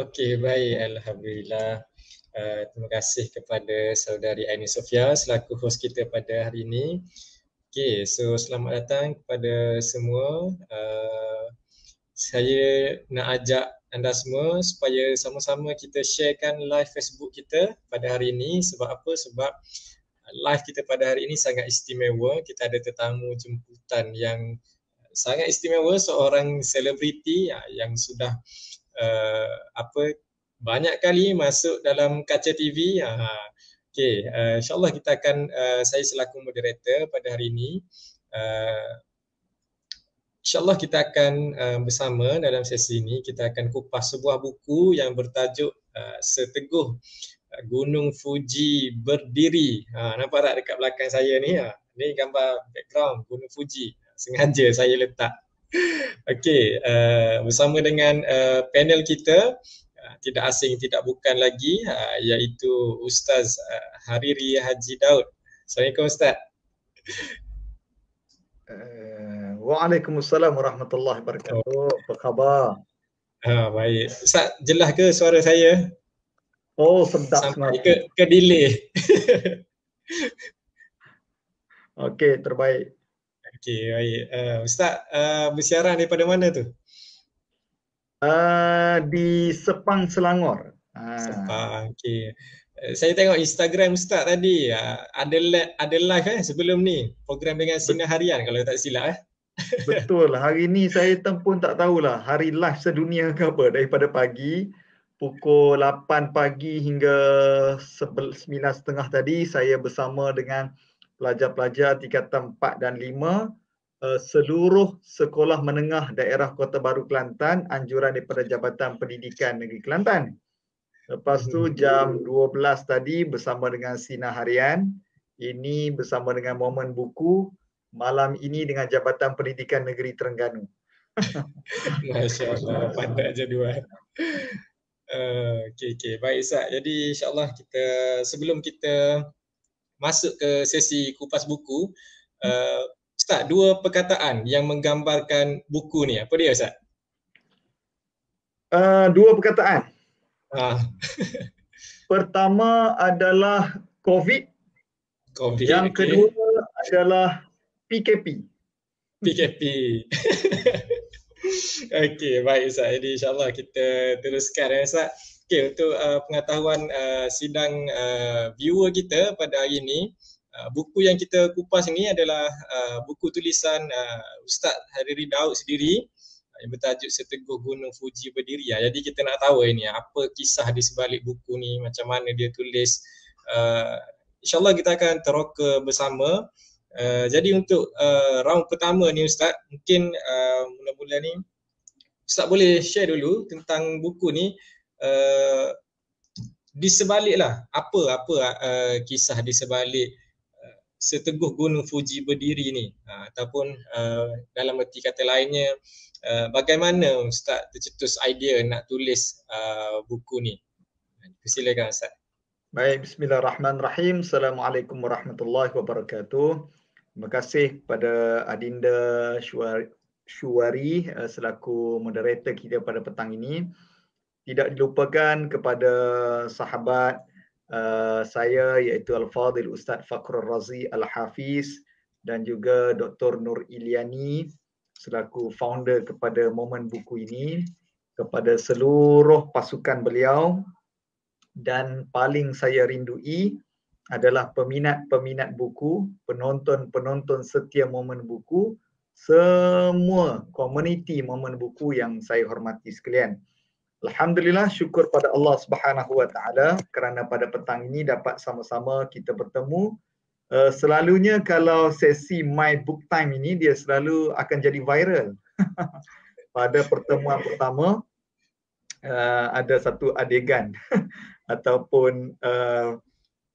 Okey, baik. Alhamdulillah. Terima kasih kepada saudari Aini Sofia selaku hos kita pada hari ini. Okey, so selamat datang kepada semua. Saya nak ajak anda semua supaya sama-sama kita sharekan live Facebook kita pada hari ini. Sebab apa? Sebab live kita pada hari ini sangat istimewa. Kita ada tetamu jemputan yang sangat istimewa, seorang selebriti yang sudah apa banyak kali masuk dalam kaca TV. Okey, insyaAllah kita akan, saya selaku moderator pada hari ini, InsyaAllah kita akan bersama dalam sesi ini, kita akan kupas sebuah buku yang bertajuk Seteguh Gunung Fuji Berdiri. Nampak tak dekat belakang saya ni? Ni gambar background Gunung Fuji. Sengaja saya letak. Okey, bersama dengan panel kita, tidak asing tidak bukan lagi, iaitu Ustaz Hariri Haji Daud. Assalamualaikum Ustaz. Waalaikumsalam warahmatullahi wabarakatuh. Apa khabar? Baik. Ustaz, jelas ke suara saya? Oh, sedap sampai sekali. ke delay. Okey, terbaik. Okey, baik. Ustaz, bersiaran daripada mana tu? Di Sepang, Selangor. Sepang, okey. Saya tengok Instagram Ustaz tadi, ada live sebelum ni, program dengan Sinar Harian kalau tak silap. Betul, hari ni saya pun tak tahulah hari live sedunia ke apa, daripada pagi pukul 8 pagi hingga 9:30 tadi saya bersama dengan pelajar-pelajar tingkatan 4 dan 5 seluruh sekolah menengah daerah Kota Baru Kelantan, anjuran daripada Jabatan Pendidikan Negeri Kelantan. Lepas tu jam 12 tadi bersama dengan Sinar Harian, ini bersama dengan Momen Buku, malam ini dengan Jabatan Pendidikan Negeri Terengganu. Masya Allah, pandai jadual. Okey. Baik Ustaz. Jadi insyaAllah kita, sebelum kita masuk ke sesi kupas buku, Ustaz, dua perkataan yang menggambarkan buku ni. Apa dia Ustaz? Dua perkataan. Pertama adalah COVID. Yang kedua adalah PKP. Okey, baik Ustaz. Jadi insyaAllah kita teruskan Ustaz. Okey, untuk pengetahuan sidang viewer kita pada hari ini, buku yang kita kupas ini adalah buku tulisan Ustaz Hariri Daud sendiri yang bertajuk Seteguh Gunung Fuji Berdiri. Jadi kita nak tahu ini apa kisah di sebalik buku ni, macam mana dia tulis. InsyaAllah kita akan teroka bersama. Jadi untuk round pertama ni Ustaz, mungkin mula-mula ni Ustaz boleh share dulu tentang buku ni, di sebalik lah apa kisah di sebalik Seteguh Gunung Fuji Berdiri ni, ataupun dalam erti kata lainnya, bagaimana Ustaz tercetus idea nak tulis buku ni. Silakan Ustaz. Baik, bismillahirrahmanirrahim. Assalamualaikum warahmatullahi wabarakatuh. Terima kasih kepada Adinda Syuwari selaku moderator kita pada petang ini. Tidak dilupakan kepada sahabat saya iaitu Al-Fadhil Ustaz Fakhrul Razi Al-Hafiz dan juga Dr. Nur Iliani selaku founder kepada Momen Buku ini, kepada seluruh pasukan beliau, dan paling saya rindui adalah peminat-peminat buku, penonton-penonton setia Momen Buku, semua komuniti Momen Buku yang saya hormati sekalian. Alhamdulillah, syukur pada Allah Subhanahu Wa Taala kerana pada petang ini dapat sama-sama kita bertemu. Selalunya kalau sesi My Book Time ini dia selalu akan jadi viral. Pada pertemuan pertama ada satu adegan ataupun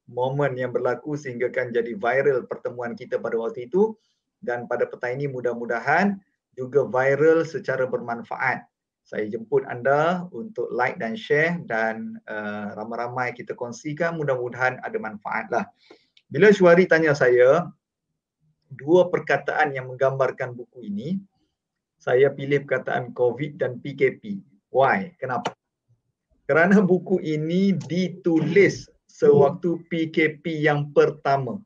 momen yang berlaku sehingga kan jadi viral pertemuan kita pada waktu itu, dan pada petang ini mudah-mudahan juga viral secara bermanfaat. Saya jemput anda untuk like dan share dan ramai-ramai kita kongsikan, mudah-mudahan ada manfaat lah. Bila Syuwari tanya saya dua perkataan yang menggambarkan buku ini, saya pilih perkataan COVID dan PKP. Why? Kenapa? Kerana buku ini ditulis sewaktu PKP yang pertama.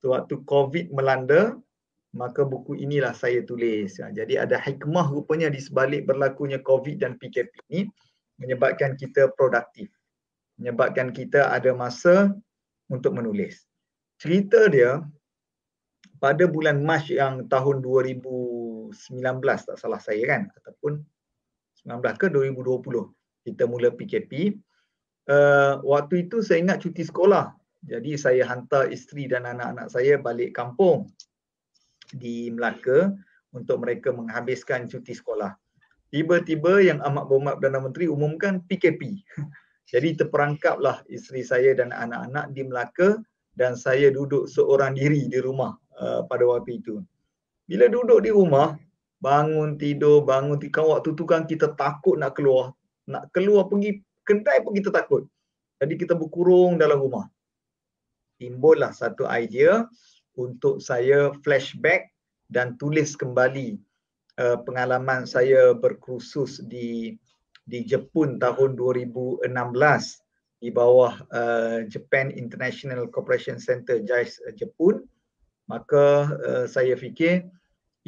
Sewaktu COVID melanda, maka buku inilah saya tulis. Jadi ada hikmah rupanya di sebalik berlakunya COVID dan PKP ini menyebabkan kita produktif. Menyebabkan kita ada masa untuk menulis. Cerita dia, pada bulan Mac yang tahun 2019 tak salah saya kan, ataupun 19 ke 2020 kita mula PKP. Waktu itu saya ingat cuti sekolah. Jadi saya hantar isteri dan anak-anak saya balik kampung di Melaka untuk mereka menghabiskan cuti sekolah. Tiba-tiba yang Amat Berhormat Perdana Menteri umumkan PKP. Jadi terperangkaplah isteri saya dan anak-anak di Melaka dan saya duduk seorang diri di rumah pada waktu itu. Bila duduk di rumah, bangun tidur. Waktu tu kan kita takut nak keluar. Nak keluar pergi kedai pun kita takut. Jadi kita berkurung dalam rumah. Timbullah satu idea untuk saya flashback dan tulis kembali pengalaman saya berkursus di Jepun tahun 2016 di bawah Japan International Cooperation Center JICE Jepun. Maka saya fikir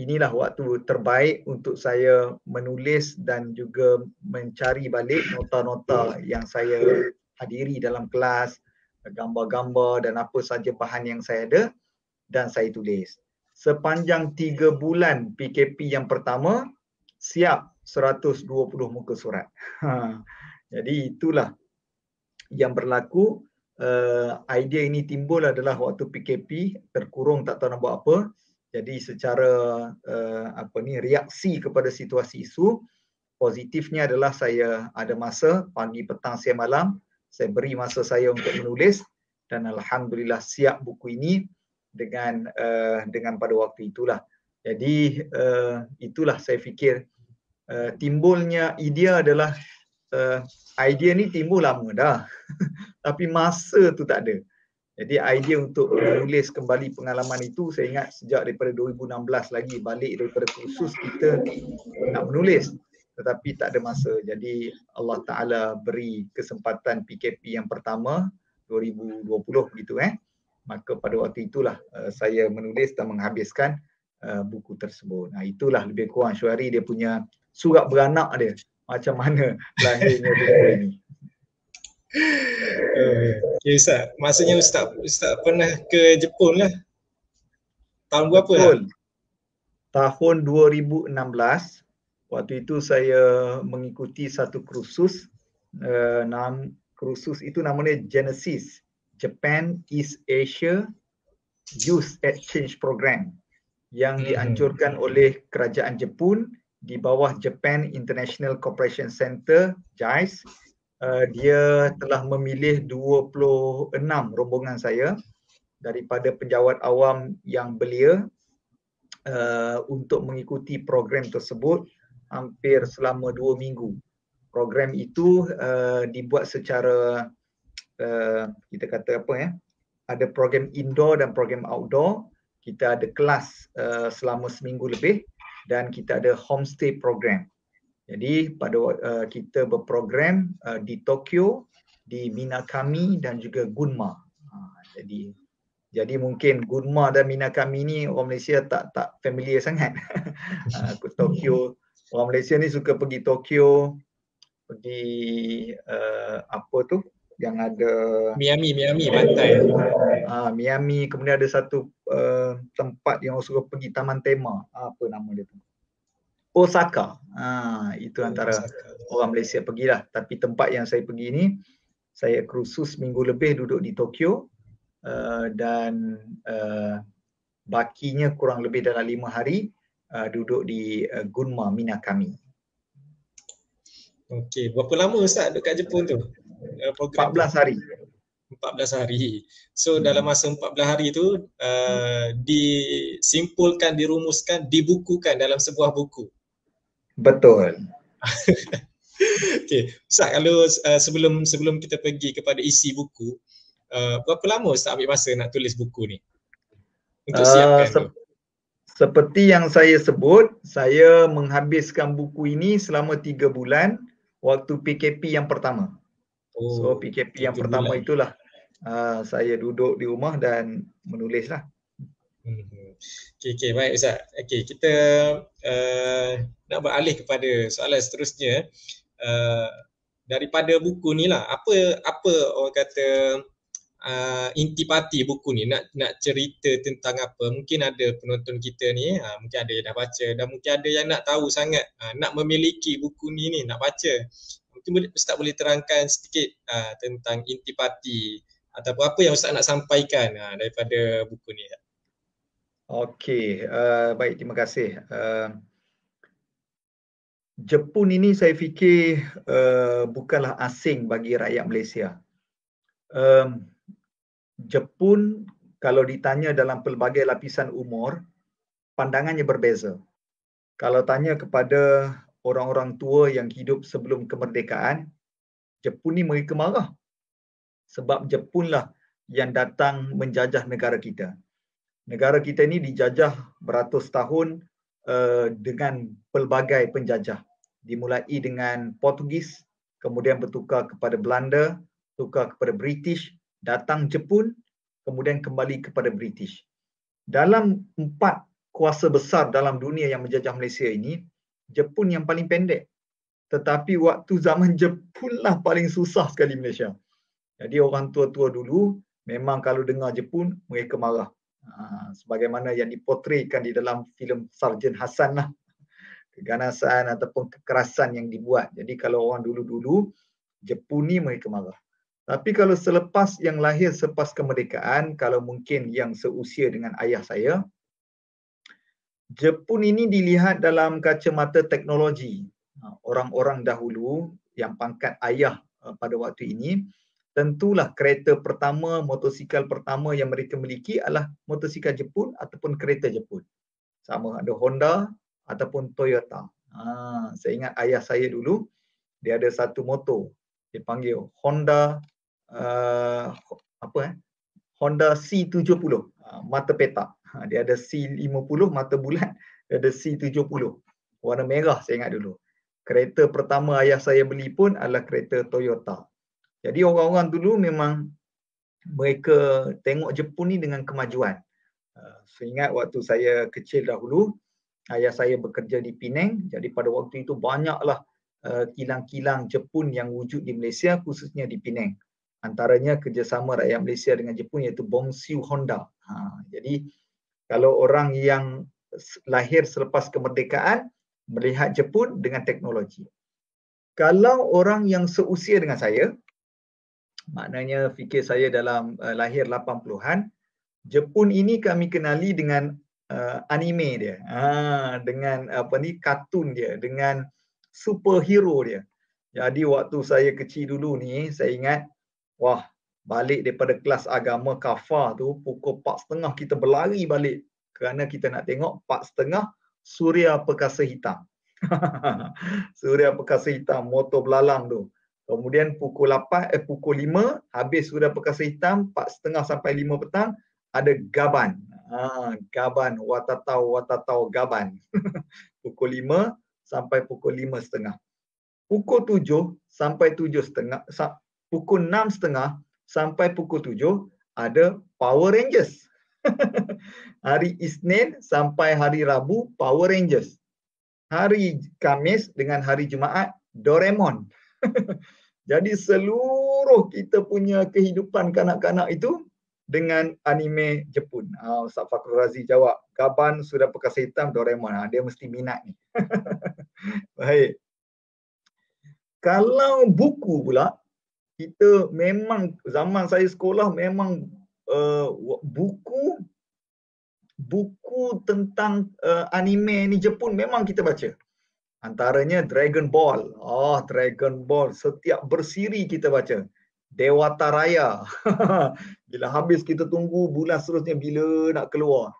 inilah waktu terbaik untuk saya menulis dan juga mencari balik nota-nota yang saya hadiri dalam kelas, gambar-gambar dan apa saja bahan yang saya ada, dan saya tulis. Sepanjang 3 bulan PKP yang pertama, siap 120 muka surat. Jadi itulah yang berlaku. Idea ini timbul adalah waktu PKP, terkurung tak tahu nak buat apa. Jadi secara reaksi kepada situasi isu, positifnya adalah saya ada masa pagi, petang, siang, malam. Saya beri masa saya untuk menulis dan alhamdulillah siap buku ini dengan pada waktu itulah. Jadi itulah saya fikir timbulnya idea adalah idea ni timbul lama dah. Tapi masa tu tak ada. Jadi idea untuk menulis kembali pengalaman itu saya ingat sejak daripada 2016 lagi, balik daripada kursus kita nak menulis tetapi tak ada masa. Jadi Allah Ta'ala beri kesempatan PKP yang pertama 2020 begitu maka pada waktu itulah saya menulis dan menghabiskan buku tersebut. Itulah lebih kurang Syuari dia punya surat beranak dia, macam mana lahirnya buku ini. Okay, Ustaz. Maksudnya Ustaz pernah ke Jepun lah. Tahun berapa lah? Tahun 2016. Waktu itu saya mengikuti satu kursus. Kursus itu namanya Genesis, Japan East Asia Youth Exchange Program, yang dianjurkan oleh kerajaan Jepun di bawah Japan International Cooperation Center JICE. Dia telah memilih 26 rombongan saya daripada penjawat awam yang belia untuk mengikuti program tersebut hampir selama 2 minggu. Program itu dibuat secara kita kata ada program indoor dan program outdoor. Kita ada kelas selama seminggu lebih dan kita ada homestay program. Jadi pada kita berprogram di Tokyo, di Minakami dan juga Gunma. Jadi mungkin Gunma dan Minakami ni orang Malaysia tak familiar sangat. Tokyo, orang Malaysia ni suka pergi Tokyo, pergi yang ada Miami pantai. Miami, kemudian ada satu tempat yang orang suka pergi taman tema. Apa nama dia tu? Osaka. Itu antara orang Malaysia pergilah. Tapi tempat yang saya pergi ni, saya kursus minggu lebih duduk di Tokyo dan bakinya kurang lebih dalam 5 hari duduk di Gunma, Minakami. Okey, berapa lama Ustaz duduk kat Jepun tu? 14 hari. 14 hari. So dalam masa 14 hari tu disimpulkan, dirumuskan, dibukukan dalam sebuah buku. Betul. Okey, Ustaz, kalau sebelum kita pergi kepada isi buku, berapa lama Ustaz ambil masa nak tulis buku ni? Untuk siapkan tu. Seperti yang saya sebut, saya menghabiskan buku ini selama 3 bulan waktu PKP yang pertama. So Oh, PKP yang 3 pertama bulan. itulah saya duduk di rumah dan menulislah. Mhm. Okey, baik Ustaz. Okey, kita nak beralih kepada soalan seterusnya. Uh, Daripada buku ni lah, apa orang kata intipati buku ni, nak cerita tentang apa? Mungkin ada penonton kita ni, mungkin ada yang dah baca dan mungkin ada yang nak tahu sangat, nak memiliki buku ni nak baca. Mungkin Ustaz boleh terangkan sedikit tentang intipati ataupun apa yang Ustaz nak sampaikan daripada buku ni. Okey, baik, terima kasih. Jepun ini saya fikir bukanlah asing bagi rakyat Malaysia. Jepun kalau ditanya dalam pelbagai lapisan umur, pandangannya berbeza. Kalau tanya kepada orang-orang tua yang hidup sebelum kemerdekaan, Jepun ni mereka marah. Sebab Jepunlah yang datang menjajah negara kita. Negara kita ni dijajah beratus tahun dengan pelbagai penjajah. Dimulai dengan Portugis, kemudian bertukar kepada Belanda, tukar kepada British, datang Jepun, kemudian kembali kepada British. Dalam 4 kuasa besar dalam dunia yang menjajah Malaysia ini, Jepun yang paling pendek. Tetapi waktu zaman Jepunlah paling susah sekali Malaysia. Jadi orang tua-tua dulu memang kalau dengar Jepun, mereka marah. Sebagaimana yang dipotretkan di dalam filem Sarjan Hassan lah. Keganasan ataupun kekerasan yang dibuat. Jadi kalau orang dulu-dulu, Jepun ni mereka marah. Tapi kalau selepas yang lahir selepas kemerdekaan, kalau mungkin yang seusia dengan ayah saya, Jepun ini dilihat dalam kacamata teknologi. Orang-orang dahulu yang pangkat ayah pada waktu ini, tentulah kereta pertama, motosikal pertama yang mereka miliki adalah motosikal Jepun ataupun kereta Jepun. Sama ada Honda ataupun Toyota. Saya ingat ayah saya dulu, dia ada satu motor, dipanggil Honda Honda C70, mata petak. Dia ada C50, mata bulat, dia ada C70. Warna merah saya ingat dulu. Kereta pertama ayah saya beli pun adalah kereta Toyota. Jadi orang-orang dulu memang mereka tengok Jepun ni dengan kemajuan. Saya ingat waktu saya kecil dahulu, ayah saya bekerja di Penang, jadi pada waktu itu banyaklah kilang-kilang Jepun yang wujud di Malaysia, khususnya di Penang. Antaranya kerjasama rakyat Malaysia dengan Jepun iaitu Bongsiu Honda. Jadi kalau orang yang lahir selepas kemerdekaan melihat Jepun dengan teknologi. Kalau orang yang seusia dengan saya, maknanya fikir saya dalam lahir 80-an, Jepun ini kami kenali dengan anime dia. Dengan kartun dia, dengan superhero dia. Jadi waktu saya kecil dulu ni, saya ingat, balik daripada kelas agama kafar tu, pukul 4.30 kita berlari balik. Kerana kita nak tengok 4.30 Suria Perkasa Hitam. Suria Perkasa Hitam, motor belalang tu. Kemudian pukul 5 habis Suria Perkasa Hitam, 4.30 sampai 5 petang ada Gaban. Gaban, Watatau Gaban. Pukul 5 sampai pukul 5.30. Pukul 7 sampai 7.30, pukul 6.30 sampai pukul 7 ada Power Rangers. Hari Isnin sampai hari Rabu Power Rangers. Hari Khamis dengan hari Jumaat Doraemon. Jadi seluruh kita punya kehidupan kanak-kanak itu dengan anime Jepun. Ustaz Fakhrul Razi jawab, Gaban, Suria Perkasa Hitam, Doraemon. Dia mesti minat ni. Baik. Kalau buku pula, kita memang, zaman saya sekolah memang buku tentang anime ni Jepun memang kita baca. Antaranya Dragon Ball. Dragon Ball. Setiap bersiri kita baca. Dewata Raya. Bila habis kita tunggu bulan seterusnya bila nak keluar.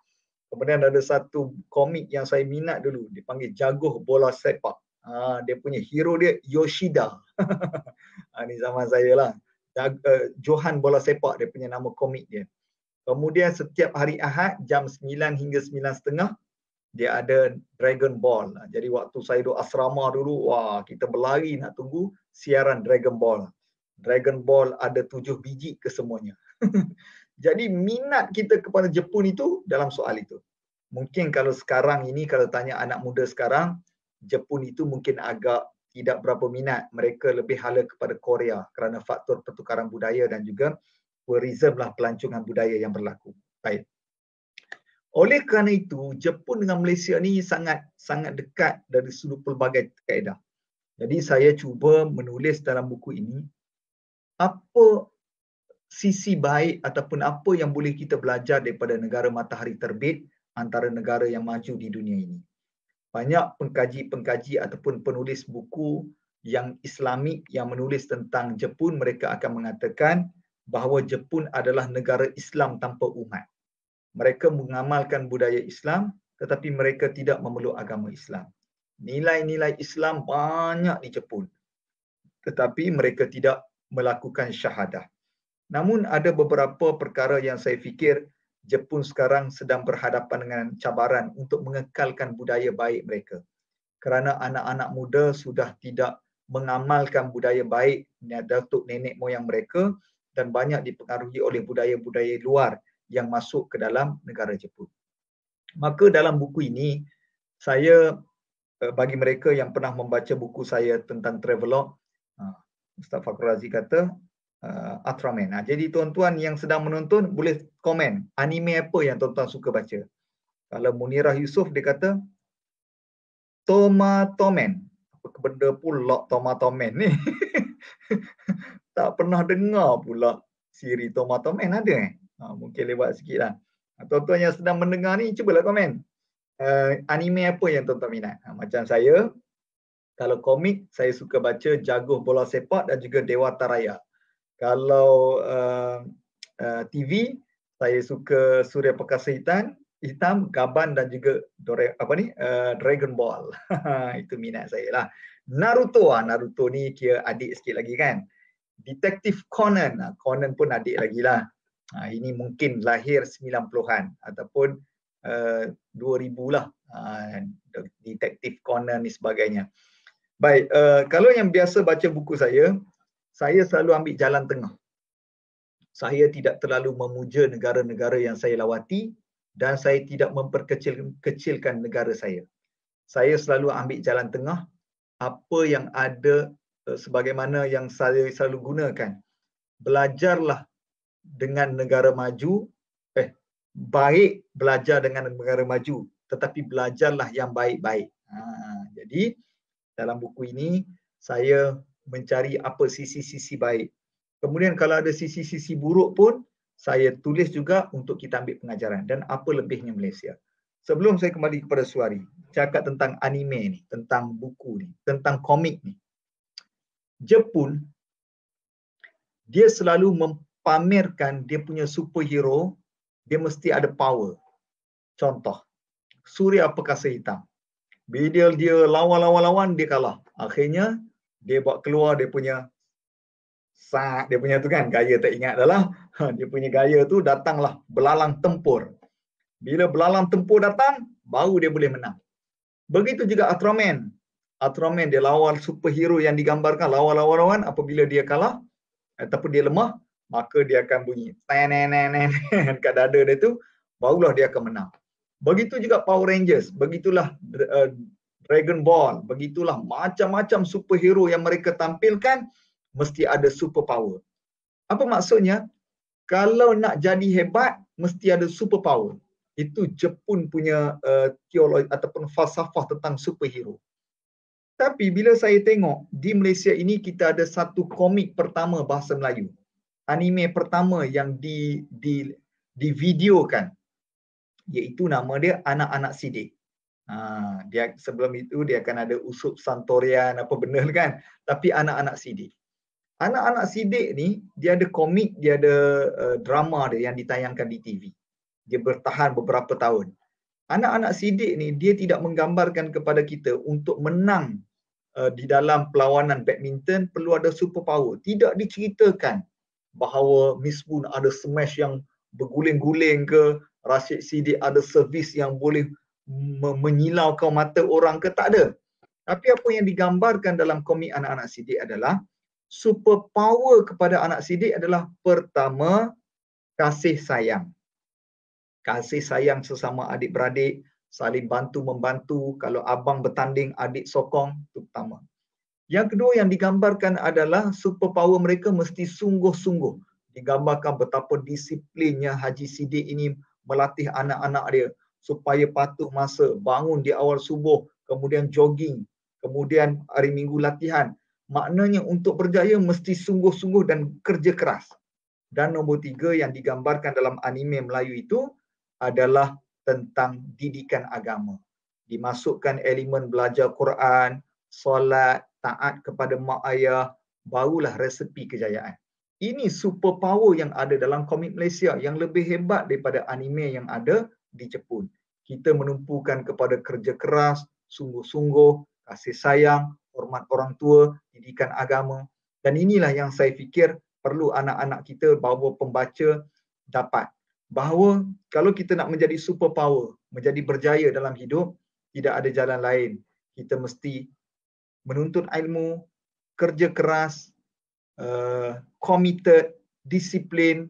Kemudian ada satu komik yang saya minat dulu. Dipanggil Jaguh Bola Sepak. Dia punya hero dia Yoshida. Ini zaman saya lah. Johan Bola Sepak dia punya nama komik dia. Kemudian setiap hari Ahad jam 9 hingga 9.30 dia ada Dragon Ball. Jadi waktu saya duduk asrama dulu, wah kita berlari nak tunggu siaran Dragon Ball. Dragon Ball ada 7 biji kesemuanya. Jadi minat kita kepada Jepun itu dalam soal itu. Mungkin kalau sekarang ini, kalau tanya anak muda sekarang, Jepun itu mungkin agak tidak berapa minat. Mereka lebih hala kepada Korea kerana faktor pertukaran budaya dan juga tourism lah, pelancongan budaya yang berlaku. Baik. Oleh kerana itu, Jepun dengan Malaysia ni sangat dekat dari sudut pelbagai kaedah. Jadi saya cuba menulis dalam buku ini apa sisi baik ataupun apa yang boleh kita belajar daripada negara matahari terbit antara negara yang maju di dunia ini. Banyak pengkaji-pengkaji ataupun penulis buku yang Islamik yang menulis tentang Jepun, mereka akan mengatakan bahawa Jepun adalah negara Islam tanpa umat. Mereka mengamalkan budaya Islam tetapi mereka tidak memeluk agama Islam. Nilai-nilai Islam banyak di Jepun tetapi mereka tidak melakukan syahadah. Namun ada beberapa perkara yang saya fikir Jepun sekarang sedang berhadapan dengan cabaran untuk mengekalkan budaya baik mereka. Kerana anak-anak muda sudah tidak mengamalkan budaya baik datuk nenek moyang mereka dan banyak dipengaruhi oleh budaya-budaya luar yang masuk ke dalam negara Jepun. Maka dalam buku ini, saya bagi mereka yang pernah membaca buku saya tentang travelog, Ustaz Fakhrul Razi kata, Ultraman. Jadi tuan-tuan yang sedang menonton boleh komen anime apa yang tuan-tuan suka baca. Kalau Munirah Yusof dia kata Tomatomen. Apa benda pula Tomatomen ni? Tak pernah dengar pula siri Tomatomen ada mungkin lewat sikit lah. Tuan-tuan yang sedang mendengar ni cubalah komen. Anime apa yang tuan-tuan minat? Macam saya, kalau komik saya suka baca Jaguh Bola Sepak dan juga Dewata Raya. Kalau TV, saya suka Suria Perkasa Hitam, Gaban dan juga Dragon Ball. Itu minat saya lah. Naruto ni kira adik sikit lagi kan. Detektif Conan, Conan pun adik lagi lah. Ini mungkin lahir 90-an ataupun 2000 lah. Detektif Conan ni sebagainya. Baik, kalau yang biasa baca buku saya selalu ambil jalan tengah. Saya tidak terlalu memuja negara-negara yang saya lawati dan saya tidak memperkecilkan negara saya. Saya selalu ambil jalan tengah, apa yang ada sebagaimana yang saya selalu gunakan. Belajarlah dengan negara maju, baik belajar dengan negara maju, tetapi belajarlah yang baik-baik. Jadi dalam buku ini saya mencari apa sisi-sisi baik. Kemudian kalau ada sisi-sisi buruk pun saya tulis juga untuk kita ambil pengajaran dan apa lebihnya Malaysia. Sebelum saya kembali kepada Suari, cakap tentang anime ni, tentang buku ni, tentang komik ni. Jepun dia selalu mempamerkan dia punya superhero, dia mesti ada power. Contoh, Suria Perkasa Hitam. Bila dia lawan dia kalah. Akhirnya dia buat keluar dia punya tu kan, gaya tak ingat dah lah. Dia punya gaya tu datanglah belalang tempur. Bila belalang tempur datang, baru dia boleh menang. Begitu juga Ultraman. Ultraman dia lawan superhero yang digambarkan lawan, apabila dia kalah ataupun dia lemah, maka dia akan bunyi dekat dada dia tu, barulah dia akan menang. Begitu juga Power Rangers, begitulah Dragon Ball, begitulah macam-macam superhero yang mereka tampilkan mesti ada superpower. Apa maksudnya? Kalau nak jadi hebat mesti ada superpower. Itu Jepun punya teologi ataupun falsafah tentang superhero. Tapi bila saya tengok di Malaysia ini kita ada satu komik pertama bahasa Melayu. Anime pertama yang divideokan, iaitu nama dia Anak-Anak Sidik. Dia sebelum itu dia akan ada Usup Santorian apa benda kan, tapi Anak-Anak Sidik. Anak-Anak Sidik ni dia ada komik, dia ada drama dia yang ditayangkan di TV. Dia bertahan beberapa tahun. Anak-Anak Sidik ni dia tidak menggambarkan kepada kita untuk menang di dalam perlawanan badminton perlu ada superpower. Tidak diceritakan bahawa Miss Moon ada smash yang berguling-guling ke, Rashid Siddiq ada servis yang boleh menyilaukan mata orang ke, tak ada. Tapi apa yang digambarkan dalam komik anak-anak sidik adalah super power kepada anak sidik adalah pertama, kasih sayang. Kasih sayang sesama adik-beradik, saling bantu-membantu. Kalau abang bertanding, adik sokong, itu pertama. Yang kedua yang digambarkan adalah superpower mereka mesti sungguh-sungguh. Digambarkan betapa disiplinnya Haji Sidik ini melatih anak-anak dia supaya patuh masa, bangun di awal subuh, kemudian jogging, kemudian hari Minggu latihan. Maknanya untuk berjaya mesti sungguh-sungguh dan kerja keras. Dan nombor 3 yang digambarkan dalam anime Melayu itu adalah tentang didikan agama. Dimasukkan elemen belajar Quran, solat, taat kepada mak ayah, barulah resepi kejayaan. Ini superpower yang ada dalam komik Malaysia yang lebih hebat daripada anime yang ada di Jepun. Kita menumpukan kepada kerja keras, sungguh-sungguh, kasih sayang, hormat orang tua, didikan agama. Dan inilah yang saya fikir perlu anak-anak kita, bahawa pembaca dapat. Bahawa kalau kita nak menjadi superpower, menjadi berjaya dalam hidup, tidak ada jalan lain. Kita mesti menuntut ilmu, kerja keras, committed, disiplin,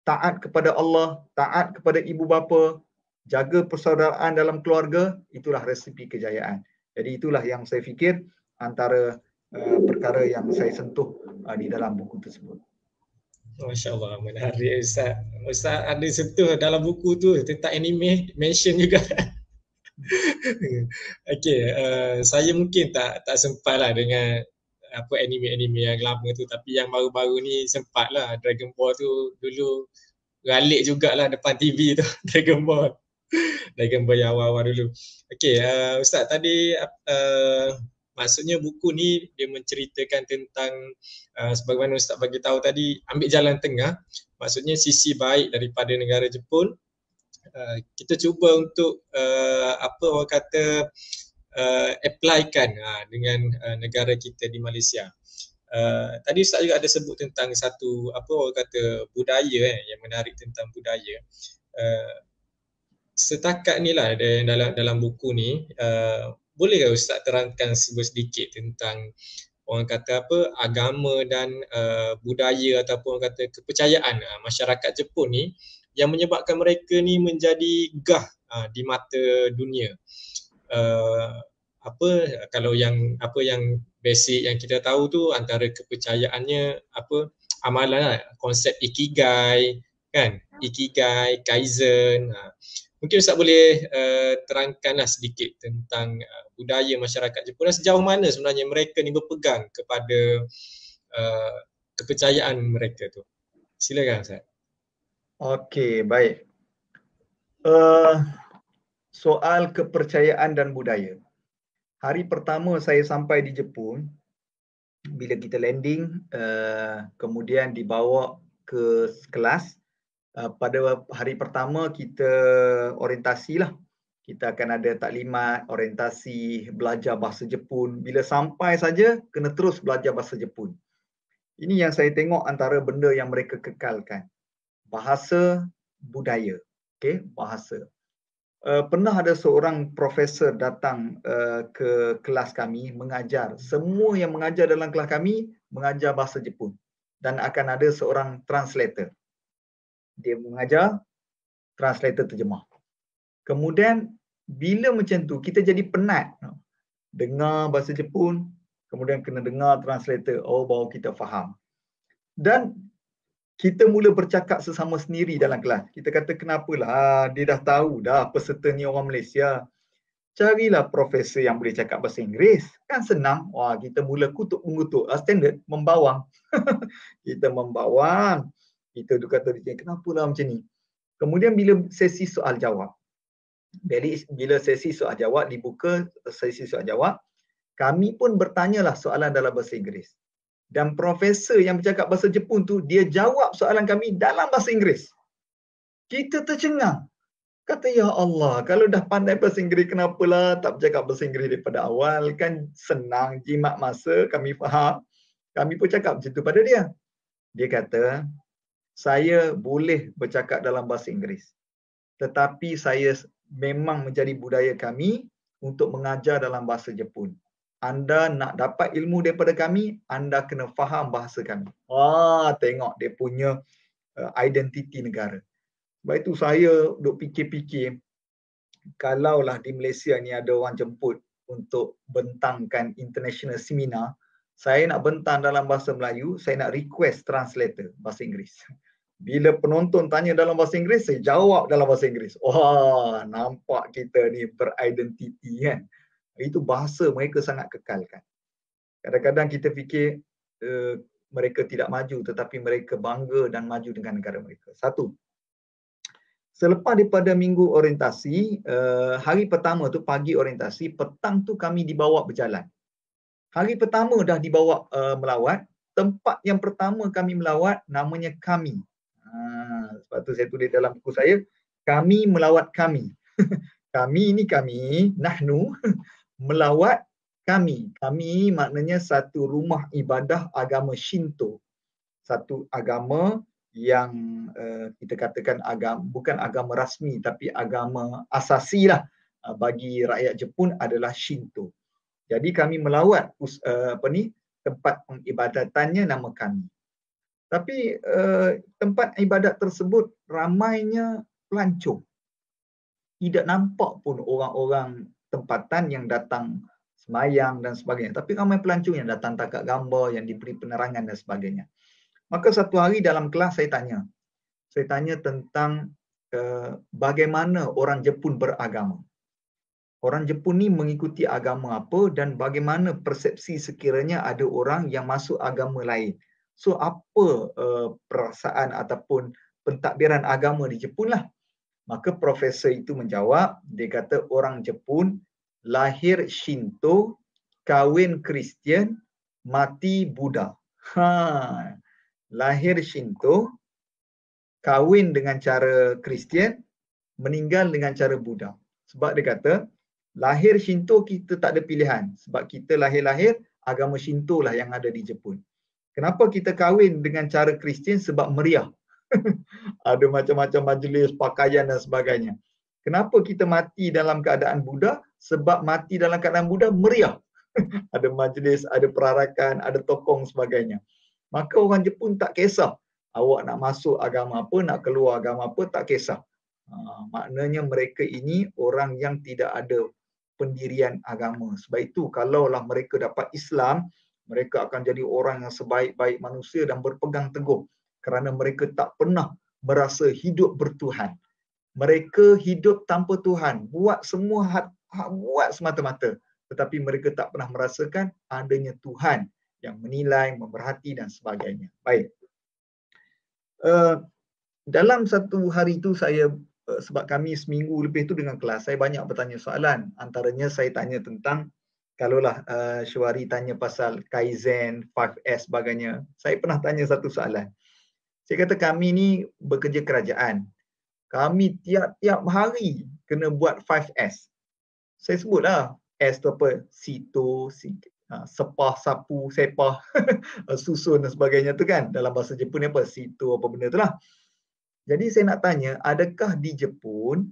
taat kepada Allah, taat kepada ibu bapa, jaga persaudaraan dalam keluarga, itulah resepi kejayaan. Jadi itulah yang saya fikir antara perkara yang saya sentuh di dalam buku tersebut. Masya Allah, menarik Ustaz. Ustaz ada sentuh dalam buku tu tentang anime, mention juga. Okey, saya mungkin tak sempat lah dengan apa anime-anime yang lama tu, tapi yang baru-baru ni sempat lah. Dragon Ball tu dulu galik jugalah depan TV tu. Dragon Ball. Dragon Ball yang awal-awal dulu. Okey, Ustaz tadi maksudnya buku ni dia menceritakan tentang sebagaimana Ustaz bagi tahu tadi, ambil jalan tengah. Maksudnya sisi baik daripada negara Jepun. Kita cuba untuk apa orang kata applykan dengan negara kita di Malaysia. Tadi Ustaz juga ada sebut tentang satu apa orang kata budaya yang menarik tentang budaya. Setakat ni lah dalam buku ni, boleh ke Ustaz terangkan sedikit tentang orang kata apa agama dan budaya ataupun orang kata kepercayaan masyarakat Jepun ni yang menyebabkan mereka ni menjadi gah di mata dunia. Apa kalau yang basic yang kita tahu tu antara kepercayaannya apa amalan lah, konsep ikigai kan, ikigai, kaizen. Mungkin Ustaz boleh terangkanlah sedikit tentang budaya masyarakat Jepun dan sejauh mana sebenarnya mereka ni berpegang kepada kepercayaan mereka tu. Silakan Ustaz. Okey, baik. Soal kepercayaan dan budaya. Hari pertama saya sampai di Jepun, bila kita landing, kemudian dibawa ke kelas. Pada hari pertama kita orientasi lah. Kita akan ada taklimat, orientasi, belajar bahasa Jepun. Bila sampai saja, kena terus belajar bahasa Jepun. Ini yang saya tengok antara benda yang mereka kekalkan. Bahasa, budaya. Okay, bahasa. Pernah ada seorang profesor datang ke kelas kami mengajar. Semua yang mengajar dalam kelas kami mengajar bahasa Jepun. Dan akan ada seorang translator. Dia mengajar, translator terjemah. Kemudian bila macam tu kita jadi penat. Dengar bahasa Jepun, kemudian kena dengar translator. Oh, baru kita faham. Dan kita mula bercakap sesama sendiri dalam kelas. Kita kata kenapalah dia dah tahu dah peserta ni orang Malaysia. Carilah profesor yang boleh cakap bahasa Inggeris. Kan senang. Wah, kita mula kutuk-mengutuk. Standard, membawang. Kita membawang. Kita tu kata dia, kenapalah macam ni. Kemudian bila sesi soal jawab. Jadi bila sesi soal jawab, dibuka sesi soal jawab, kami pun bertanyalah soalan dalam bahasa Inggeris. Dan profesor yang bercakap bahasa Jepun tu, dia jawab soalan kami dalam bahasa Inggeris. Kita tercengang. Kata, ya Allah, kalau dah pandai bahasa Inggeris, kenapalah tak bercakap bahasa Inggeris daripada awal? Kan senang, jimat masa, kami faham. Kami pun cakap macam tu pada dia. Dia kata, saya boleh bercakap dalam bahasa Inggeris. Tetapi saya memang menjadi budaya kami untuk mengajar dalam bahasa Jepun. Anda nak dapat ilmu daripada kami, anda kena faham bahasa kami. Tengok dia punya identiti negara. Sebab itu saya duk fikir-fikir, kalaulah di Malaysia ni ada orang jemput untuk bentangkan international seminar, saya nak bentang dalam bahasa Melayu, saya nak request translator bahasa Inggeris. Bila penonton tanya dalam bahasa Inggeris, saya jawab dalam bahasa Inggeris. Wah, nampak kita ni beridentiti kan. Itu bahasa mereka sangat kekalkan. Kadang-kadang kita fikir mereka tidak maju, tetapi mereka bangga dan maju dengan negara mereka. Satu, selepas daripada minggu orientasi, hari pertama tu pagi orientasi, petang tu kami dibawa berjalan. Hari pertama dah dibawa melawat, tempat yang pertama kami melawat namanya Kami. Sebab tu saya tulis dalam buku saya, kami melawat kami. Kami ni kami, nahnu, melawat kami. Kami maknanya satu rumah ibadah agama Shinto. Satu agama yang kita katakan bukan agama rasmi tapi agama asasi lah bagi rakyat Jepun adalah Shinto. Jadi kami melawat tempat pengibadatannya nama Kami. Tapi tempat ibadat tersebut ramainya pelancong. Tidak nampak pun orang-orang tempatan yang datang semayang dan sebagainya. Tapi ramai pelancong yang datang tangkap gambar, yang diberi penerangan dan sebagainya. Maka satu hari dalam kelas saya tanya tentang bagaimana orang Jepun beragama. Orang Jepun ni mengikuti agama apa dan bagaimana persepsi sekiranya ada orang yang masuk agama lain. So apa perasaan ataupun pentadbiran agama di Jepun lah. Maka profesor itu menjawab, dia kata orang Jepun lahir Shinto, kahwin Kristian, mati Buddha. Lahir Shinto, kahwin dengan cara Kristian, meninggal dengan cara Buddha. Sebab dia kata, lahir Shinto kita tak ada pilihan. Sebab kita lahir-lahir, agama Shinto lah yang ada di Jepun. Kenapa kita kahwin dengan cara Kristian? Sebab meriah. Ada macam-macam majlis, pakaian dan sebagainya. Kenapa kita mati dalam keadaan Buddha? Sebab mati dalam keadaan Buddha meriah. Ada majlis, ada perarakan, ada tokong sebagainya. Maka orang Jepun tak kisah. Awak nak masuk agama apa, nak keluar agama apa, tak kisah. Maknanya mereka ini orang yang tidak ada pendirian agama. Sebab itu kalaulah mereka dapat Islam, mereka akan jadi orang yang sebaik-baik manusia dan berpegang teguh. Kerana mereka tak pernah merasa hidup bertuhan. Mereka hidup tanpa Tuhan. Buat semua hak buat semata-mata. Tetapi mereka tak pernah merasakan adanya Tuhan yang menilai, memerhati dan sebagainya. Baik. Dalam satu hari itu saya, sebab kami seminggu lebih tu dengan kelas, saya banyak bertanya soalan. Antaranya saya tanya tentang, kalaulah Syuari tanya pasal Kaizen, 5S sebagainya, saya pernah tanya satu soalan. Saya kata kami ni bekerja kerajaan. Kami tiap-tiap hari kena buat 5S. Saya sebutlah S tu apa? Sito, sepah, sapu, sepah, susun dan sebagainya tu kan. Dalam bahasa Jepun ni apa? Sito apa benda tu lah. Jadi saya nak tanya, adakah di Jepun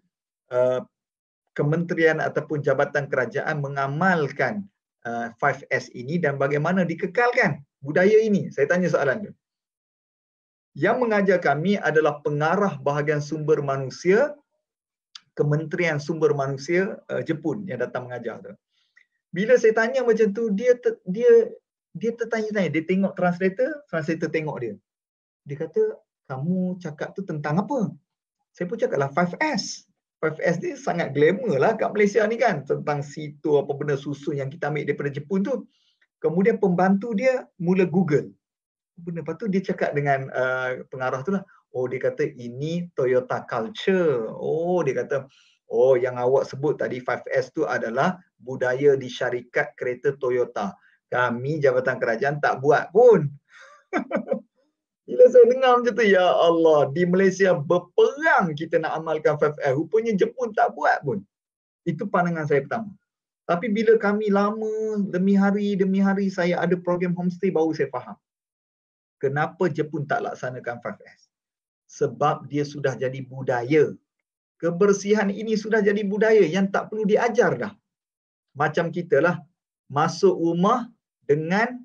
kementerian ataupun jabatan kerajaan mengamalkan 5S ini dan bagaimana dikekalkan budaya ini? Saya tanya soalan tu. Yang mengajar kami adalah pengarah bahagian sumber manusia, Kementerian Sumber Manusia Jepun yang datang mengajar tu. Bila saya tanya macam tu, dia tertanya-tanya, dia tengok translator tengok dia. Dia kata, kamu cakap tu tentang apa? Saya pun cakaplah 5S. 5S ni sangat glamour lah kat Malaysia ni kan, tentang situ apa benda susun yang kita ambil daripada Jepun tu. Kemudian pembantu dia mula Google. Lepas tu dia cakap dengan pengarah tu lah, oh dia kata ini Toyota culture. Oh dia kata, oh yang awak sebut tadi 5S tu adalah budaya di syarikat kereta Toyota. Kami Jabatan Kerajaan tak buat pun. Bila saya dengar macam tu, ya Allah, di Malaysia berperang kita nak amalkan 5S. Rupanya Jepun tak buat pun. Itu pandangan saya pertama. Tapi bila kami lama, demi hari saya ada program homestay, baru saya faham. Kenapa Jepun tak laksanakan 5S? Sebab dia sudah jadi budaya. kebersihan ini sudah jadi budaya yang tak perlu diajar dah. Macam kita lah, masuk rumah dengan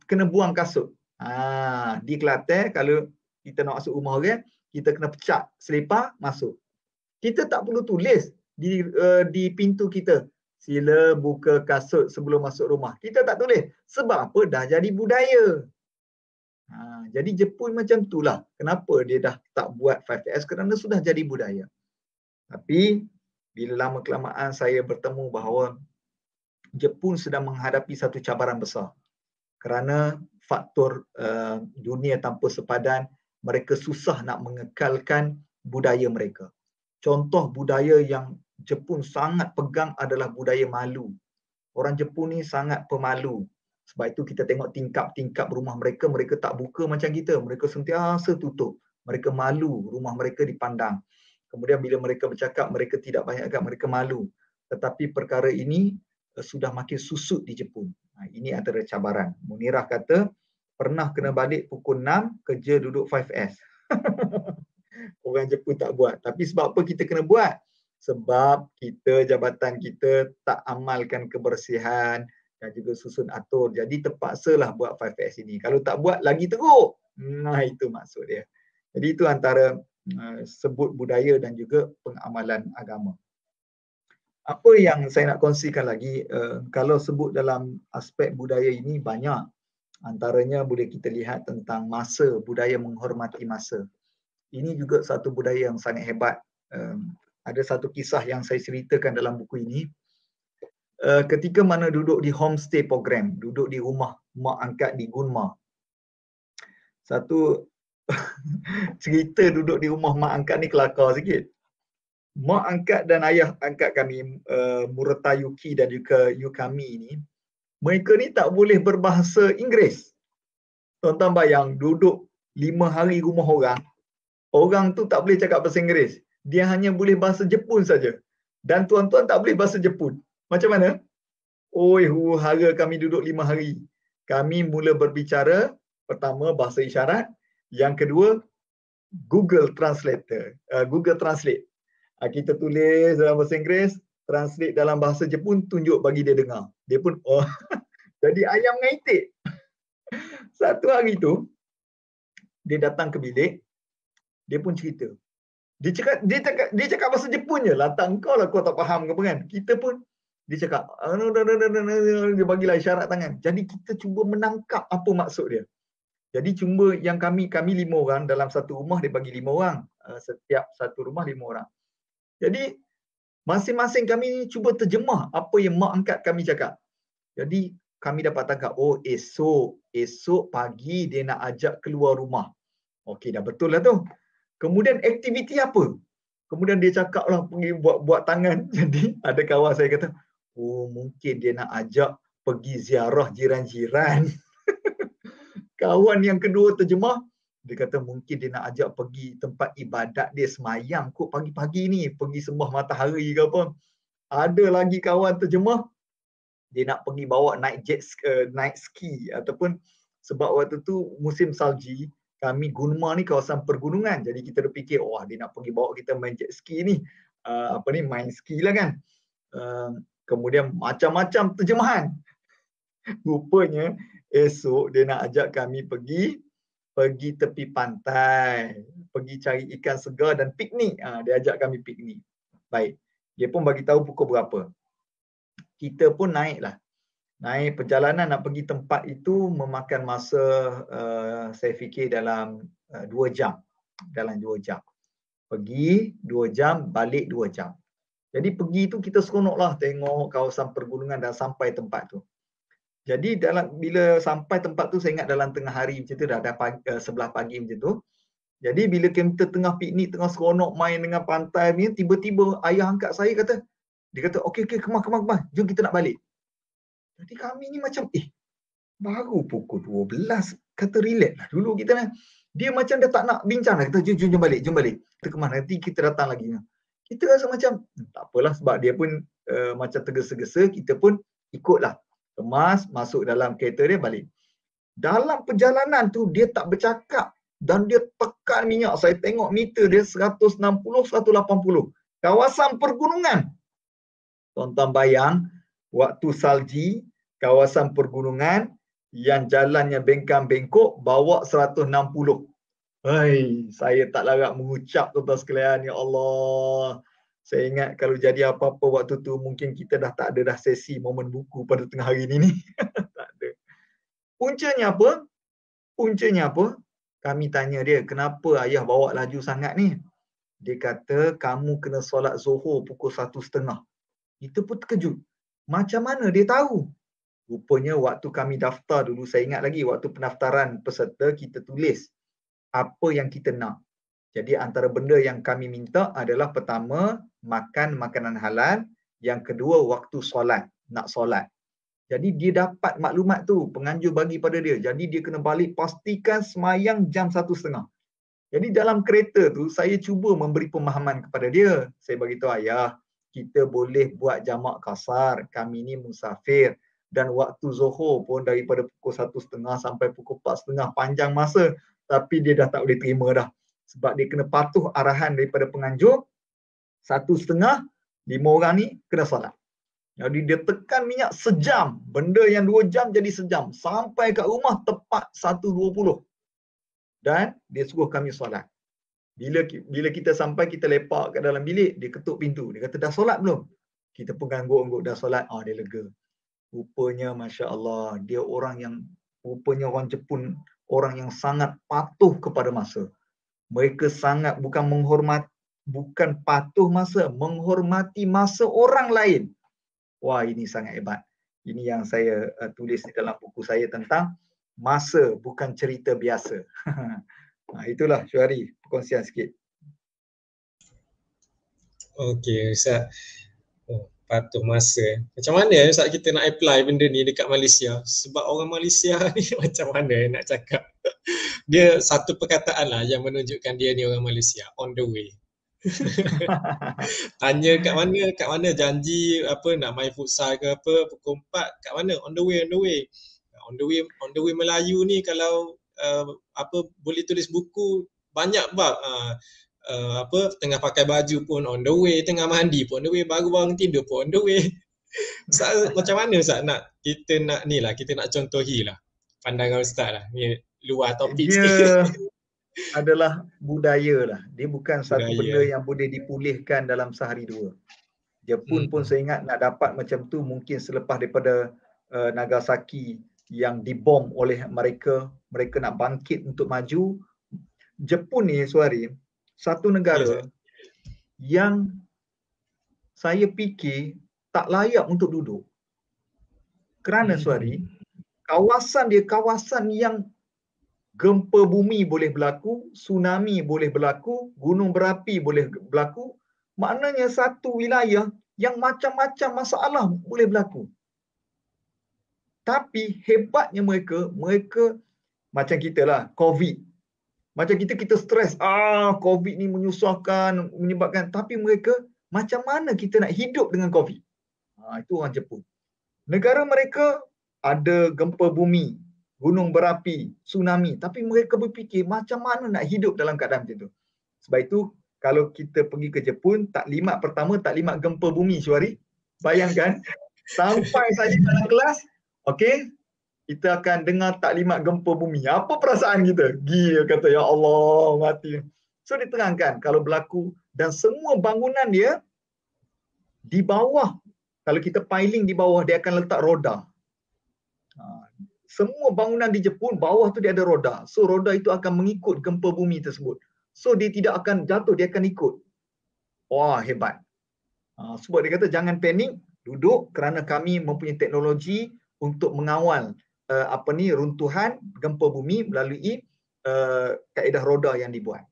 kena buang kasut. Di Kelantan kalau kita nak masuk rumah orang, kita kena pecah selipar masuk. Kita tak perlu tulis di pintu kita, sila buka kasut sebelum masuk rumah. Kita tak tulis. Sebab apa? Dah jadi budaya. Jadi Jepun macam itulah. Kenapa dia dah tak buat 5S? Kerana sudah jadi budaya. Tapi bila lama kelamaan saya bertemu bahawa Jepun sedang menghadapi satu cabaran besar. Kerana faktor dunia tanpa sepadan, mereka susah nak mengekalkan budaya mereka. Contoh budaya yang Jepun sangat pegang adalah budaya malu. Orang Jepun ni sangat pemalu. Sebab itu kita tengok tingkap-tingkap rumah mereka, mereka tak buka macam kita. Mereka sentiasa tutup. Mereka malu, rumah mereka dipandang. Kemudian bila mereka bercakap, mereka tidak banyak agak, mereka malu. Tetapi perkara ini sudah makin susut di Jepun. Ini antara cabaran. Munirah kata, pernah kena balik pukul 6, kerja duduk 5S. Orang Jepun tak buat. Tapi sebab apa kita kena buat? Sebab kita, jabatan kita tak amalkan kebersihan dan juga susun atur. Jadi terpaksalah buat 5S ini. Kalau tak buat, lagi teruk. Itu maksud dia. Jadi itu antara sebut budaya dan juga pengamalan agama. Apa yang saya nak kongsikan lagi, kalau sebut dalam aspek budaya ini banyak. Antaranya boleh kita lihat tentang masa, budaya menghormati masa. Ini juga satu budaya yang sangat hebat. Ada satu kisah yang saya ceritakan dalam buku ini. Ketika mana duduk di homestay program, duduk di rumah mak angkat di Gunma. Satu cerita duduk di rumah mak angkat ni kelakar sikit. Mak angkat dan ayah angkat kami, Murata Yuki dan juga Yukami ni, mereka ni tak boleh berbahasa Inggeris. Tuan-tuan bayang, duduk 5 hari rumah orang, orang tu tak boleh cakap bahasa Inggeris. Dia hanya boleh bahasa Jepun saja. Dan tuan-tuan tak boleh bahasa Jepun. Macam mana? Oi, huru-hara kami duduk 5 hari. Kami mula berbicara, pertama bahasa isyarat, yang kedua Google Translator, Google Translate. Kita tulis dalam bahasa Inggeris, translate dalam bahasa Jepun, tunjuk bagi dia dengar. Dia pun, oh, jadi ayam dengan itik. Satu hari tu, dia datang ke bilik, dia pun cerita. Dia cakap bahasa Jepun je. Lantak engkau lah kau tak faham ke apa kan. Kita pun, dia cakap, dia bagilah isyarat tangan. Jadi kita cuba menangkap apa maksud dia. Jadi cuma yang kami 5 orang dalam satu rumah, dia bagi 5 orang. Setiap satu rumah 5 orang. Jadi masing-masing kami cuba terjemah apa yang mak angkat kami cakap. Jadi kami dapat tangkap, oh esok pagi dia nak ajak keluar rumah. Okey, dah betul lah tu. Kemudian aktiviti apa? Kemudian dia cakap lah pergi buat tangan. Jadi ada kawan saya kata, oh mungkin dia nak ajak pergi ziarah jiran-jiran. Kawan yang kedua terjemah, dia kata mungkin dia nak ajak pergi tempat ibadat dia semayang kot pagi-pagi ni, pergi sembah matahari ke apa. Ada lagi kawan terjemah, dia nak pergi bawa naik ski ataupun sebab waktu tu musim salji, kami Gunma ni kawasan pergunungan. Jadi kita dah fikir, wah dia nak pergi bawa kita main jet ski ni. Main ski lah kan. Kemudian macam-macam terjemahan. Rupanya esok dia nak ajak kami pergi tepi pantai, pergi cari ikan segar dan piknik. Dia ajak kami piknik. Baik. Dia pun bagi tahu pukul berapa. Kita pun naiklah. Naik perjalanan nak pergi tempat itu memakan masa saya fikir dalam 2 jam. Dalam 2 jam. Pergi 2 jam, balik 2 jam. Jadi pergi tu kita seronoklah tengok kawasan pergunungan dan sampai tempat tu. Jadi bila sampai tempat tu saya ingat dalam tengah hari macam tu, dah sebelah pagi macam tu. Jadi bila kita tengah piknik, tengah seronok main dengan pantai ni, tiba-tiba ayah angkat saya kata, dia kata, okey, kemar, jom kita nak balik. Jadi kami ni macam, baru pukul 12, kata relax lah dulu kita ni. Dia macam dah tak nak bincang lah, kata jom balik. Kita ke mana, nanti kita datang lagi. Kita rasa macam, tak apalah sebab dia pun macam tergesa-gesa, kita pun ikutlah. Kemas, masuk dalam kereta dia, balik. Dalam perjalanan tu, dia tak bercakap dan dia tekan minyak. Saya tengok meter dia 160, 180. Kawasan pergunungan. Tuan-tuan bayang, waktu salji, kawasan pergunungan yang jalannya bengkang-bengkok, bawa 160. Hai, saya tak larat mengucap, tuan-tuan sekalian. Ya Allah. Saya ingat kalau jadi apa-apa waktu tu, mungkin kita dah tak ada dah sesi momen buku pada tengah hari ni. Tak ada. Puncanya apa? Puncanya apa? Kami tanya dia, kenapa ayah bawa laju sangat ni? Dia kata, kamu kena solat Zuhur pukul 1:30. Kita pun terkejut. Macam mana dia tahu? Rupanya waktu kami daftar dulu, saya ingat lagi waktu pendaftaran peserta, kita tulis apa yang kita nak. Jadi antara benda yang kami minta adalah pertama, makan makanan halal. Yang kedua, waktu solat. Nak solat. Jadi dia dapat maklumat tu, penganjur bagi pada dia. Jadi dia kena balik pastikan semayang jam 1:30. Jadi dalam kereta tu, saya cuba memberi pemahaman kepada dia. Saya beritahu, ayah, kita boleh buat jamak kasar. Kami ni musafir. Dan waktu Zuhur pun daripada pukul 1:30 sampai pukul 4:30, panjang masa. Tapi dia dah tak boleh terima dah. Sebab dia kena patuh arahan daripada penganjur, 1:30, 5 orang ni kena solat. Jadi dia tekan minyak sejam. Benda yang 2 jam jadi sejam. Sampai kat rumah tepat 1:20. Dan dia suruh kami solat. Bila kita sampai, kita lepak kat dalam bilik, dia ketuk pintu. Dia kata, dah solat belum? Kita pun angguk-angguk, dah solat. Dia lega. Rupanya, Masya Allah, dia rupanya orang Jepun, orang yang sangat patuh kepada masa. Mereka sangat bukan patuh masa, menghormati masa orang lain. Wah, ini sangat hebat. Ini yang saya tulis di dalam buku saya tentang masa bukan cerita biasa. Itulah Syuhari, perkongsian sikit. Okey, Ustaz. Patuh masa. Macam mana Ustaz kita nak apply benda ni dekat Malaysia? Sebab orang Malaysia ni macam mana nak cakap? Dia satu perkataan lah yang menunjukkan dia ni orang Malaysia, on the way. Tanya kat mana janji apa nak main futsal ke apa pukul 4, kat mana? On the way. On the way Melayu ni kalau apa boleh tulis buku banyak bab. Apa tengah pakai baju pun on the way, tengah mandi pun on the way, baru bangun tidur pun on the way. Ustaz, macam mana Ustaz kita nak contohi lah pandangan Ustaz lah. Ni luar topik sikit. Adalah budaya lah. Dia bukan satu benda yang boleh dipulihkan dalam sehari dua. Jepun pun saya ingat nak dapat macam tu mungkin selepas daripada Nagasaki yang dibom oleh mereka nak bangkit untuk maju. Jepun ni, Suhari, satu negara yang saya fikir tak layak untuk duduk. Kerana Suhari, kawasan dia kawasan yang gempa bumi boleh berlaku, tsunami boleh berlaku, gunung berapi boleh berlaku. Maknanya satu wilayah yang macam-macam masalah boleh berlaku. Tapi hebatnya mereka macam kita lah, COVID. Macam kita stres, COVID ni menyusahkan, menyebabkan. Tapi mereka, macam mana kita nak hidup dengan COVID? Itu orang Jepun. Negara mereka ada gempa bumi, gunung berapi, tsunami. Tapi mereka berfikir macam mana nak hidup dalam keadaan macam tu. Sebab itu, kalau kita pergi ke Jepun, pertama taklimat gempa bumi, Syuhari. Bayangkan, sampai saja dalam kelas, okey, kita akan dengar taklimat gempa bumi. Apa perasaan kita? Gila kata, ya Allah, mati. So diterangkan kalau berlaku dan semua bangunan dia di bawah, kalau kita piling di bawah, dia akan letak roda. Semua bangunan di Jepun, bawah tu dia ada roda. So roda itu akan mengikut gempa bumi tersebut. So dia tidak akan jatuh, dia akan ikut. Wah, hebat. Sebab dia kata jangan panik, duduk kerana kami mempunyai teknologi untuk mengawal runtuhan gempa bumi melalui kaedah roda yang dibuat.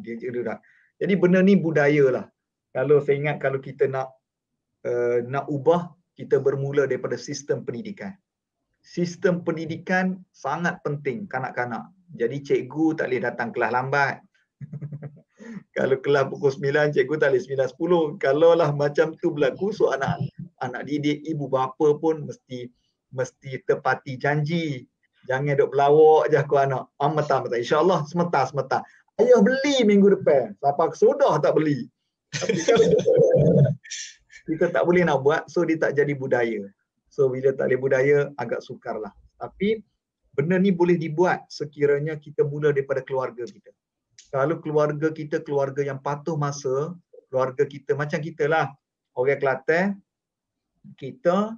Dia juga. Jadi benda ni budaya lah. Kalau saya ingat kalau kita nak ubah, kita bermula daripada sistem pendidikan. Sistem pendidikan sangat penting kanak-kanak. Jadi cikgu tak boleh datang kelas lambat. Kalau kelas pukul 9, cikgu tak boleh 9.10. Kalau lah macam tu berlaku, so anak didik, ibu bapa pun mesti tepati janji. Jangan duk belawak je aku anak. Mata. InsyaAllah semeta. Ayah beli minggu depan. Siapa sudah tak beli. Tapi kalau kita tak boleh nak buat, so dia tak jadi budaya. So bila tak boleh budaya, agak sukar lah. Tapi benda ni boleh dibuat sekiranya kita mula daripada keluarga kita. Kalau keluarga kita keluarga yang patuh masa, keluarga kita macam kita lah, orang Kelantan, kita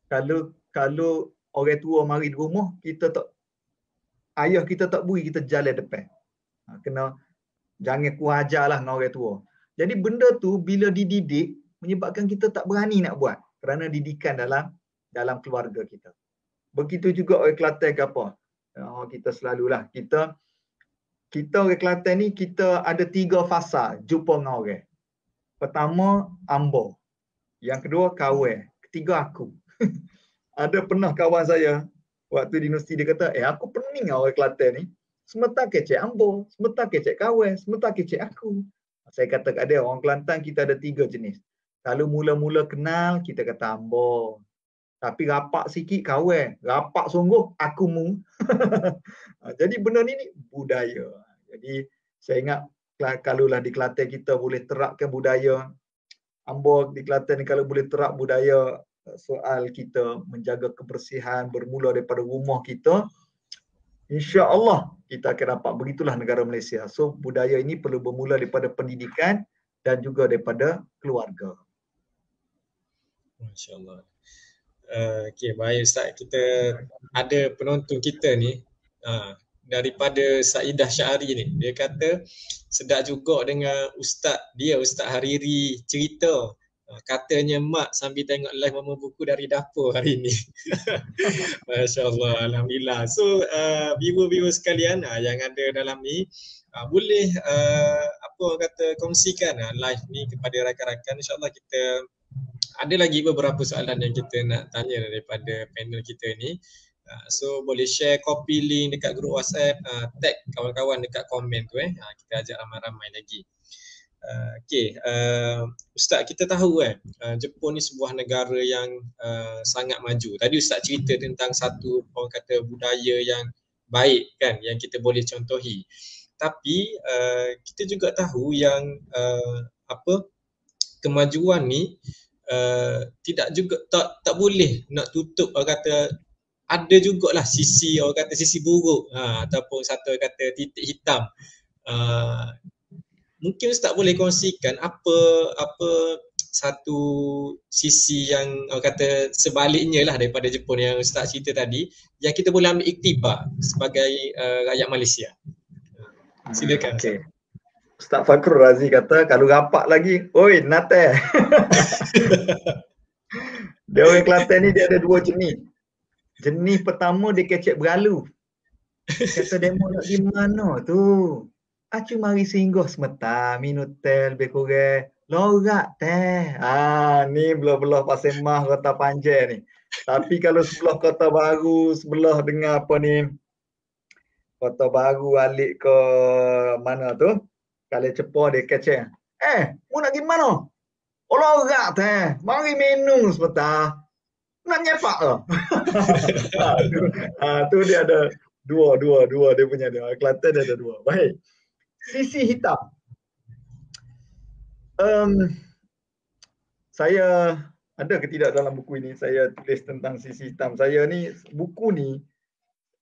kalau orang tua mari di rumah, kita tak, ayah kita tak bui, kita jalan depan. Kena jangan kurang ajar lah dengan orang tua. Jadi benda tu bila dididik menyebabkan kita tak berani nak buat kerana didikan dalam keluarga kita. Begitu juga orang Kelantan ke apa. Kita selalulah kita orang Kelantan ni kita ada 3 fasa jumpa dengan orang. Pertama ambo, yang kedua kawan, ketiga aku. Ada pernah kawan saya waktu di universiti dia kata, aku pening orang Kelantan ni. Semeta kecek ambo, semeta kecek kawan, semeta kecek aku. Saya kata kat dia, orang Kelantan kita ada 3 jenis. Kalau mula-mula kenal, kita kata ambo. Tapi rapak sikit kawan, rapak sungguh aku mu. Jadi benda ni budaya. Jadi saya ingat kalaulah di Kelantan kita boleh terapkan budaya, ambo di Kelantan ni kalau boleh terap budaya soal kita menjaga kebersihan bermula daripada rumah kita, insya-Allah kita akan dapat. Begitulah negara Malaysia. So budaya ini perlu bermula daripada pendidikan dan juga daripada keluarga. Masya-Allah. Okey, baik Ustaz. Kita ada penonton kita ni daripada Saidah Syahari ni. Dia kata sedap juga dengan Ustaz Hariri cerita. Katanya mak sambil tengok live Mama Buku dari dapur hari ni. Masya-Allah, alhamdulillah. So viewer-viewer sekalian yang ada dalam ni boleh kongsikan live ni kepada rakan-rakan. InsyaAllah kita ada lagi beberapa soalan yang kita nak tanya daripada panel kita ni. So boleh share copy link dekat grup WhatsApp, tag kawan-kawan dekat komen tu kita ajak ramai-ramai lagi. Ustaz, kita tahu Jepun ni sebuah negara yang sangat maju. Tadi Ustaz cerita tentang satu orang kata budaya yang baik kan, yang kita boleh contohi. Tapi kita juga tahu yang kemajuan ni tidak juga tak boleh nak tutup orang kata ada jugalah sisi orang kata sisi buruk ataupun satu orang kata titik hitam. Mungkin Ustaz boleh kongsikan apa satu sisi yang orang kata sebaliknya lah daripada Jepun yang Ustaz cerita tadi, yang kita boleh ambil iktibar sebagai rakyat Malaysia. Silakan. Okay. Ustaz Fakrul Razi kata kalau rapak lagi, oi nate. Dia orang Kelantan ni dia ada 2 jenis. Jenis pertama dia kecek beralu. Kata demo nak di mana tu? Acu mari singgah semeta, minum teh lebih kurang. Lorak teh. Ni belah-belah Pasir Mah Kota Panjang ni. Tapi kalau sebelah Kota Baru, sebelah dengan apa ni? Kota Baru alik ke mana tu? Kalau Cepor dia kecek. Mu nak pergi mana? Oh lorak teh. Mari minum semeta. Nak nyepak ke? Tu dia ada dua dia punya dia. Kelantan dia ada 2. Baik. Sisi hitam. Saya ada ke tidak dalam buku ini saya tulis tentang sisi hitam. Saya ni buku ni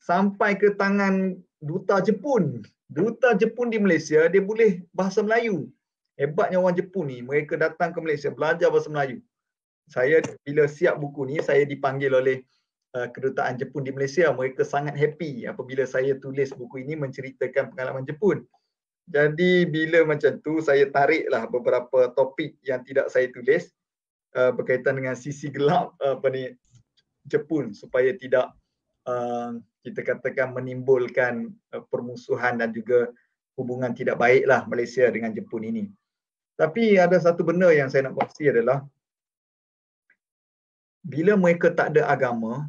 sampai ke tangan duta Jepun. Duta Jepun di Malaysia dia boleh bahasa Melayu. Hebatnya orang Jepun ni, mereka datang ke Malaysia belajar bahasa Melayu. Saya bila siap buku ni saya dipanggil oleh kedutaan Jepun di Malaysia. Mereka sangat happy apabila saya tulis buku ini menceritakan pengalaman Jepun. Jadi bila macam tu saya tariklah beberapa topik yang tidak saya tulis berkaitan dengan sisi gelap Jepun supaya tidak kita katakan menimbulkan permusuhan dan juga hubungan tidak baiklah Malaysia dengan Jepun ini. Tapi ada satu benda yang saya nak kongsi adalah bila mereka tak ada agama,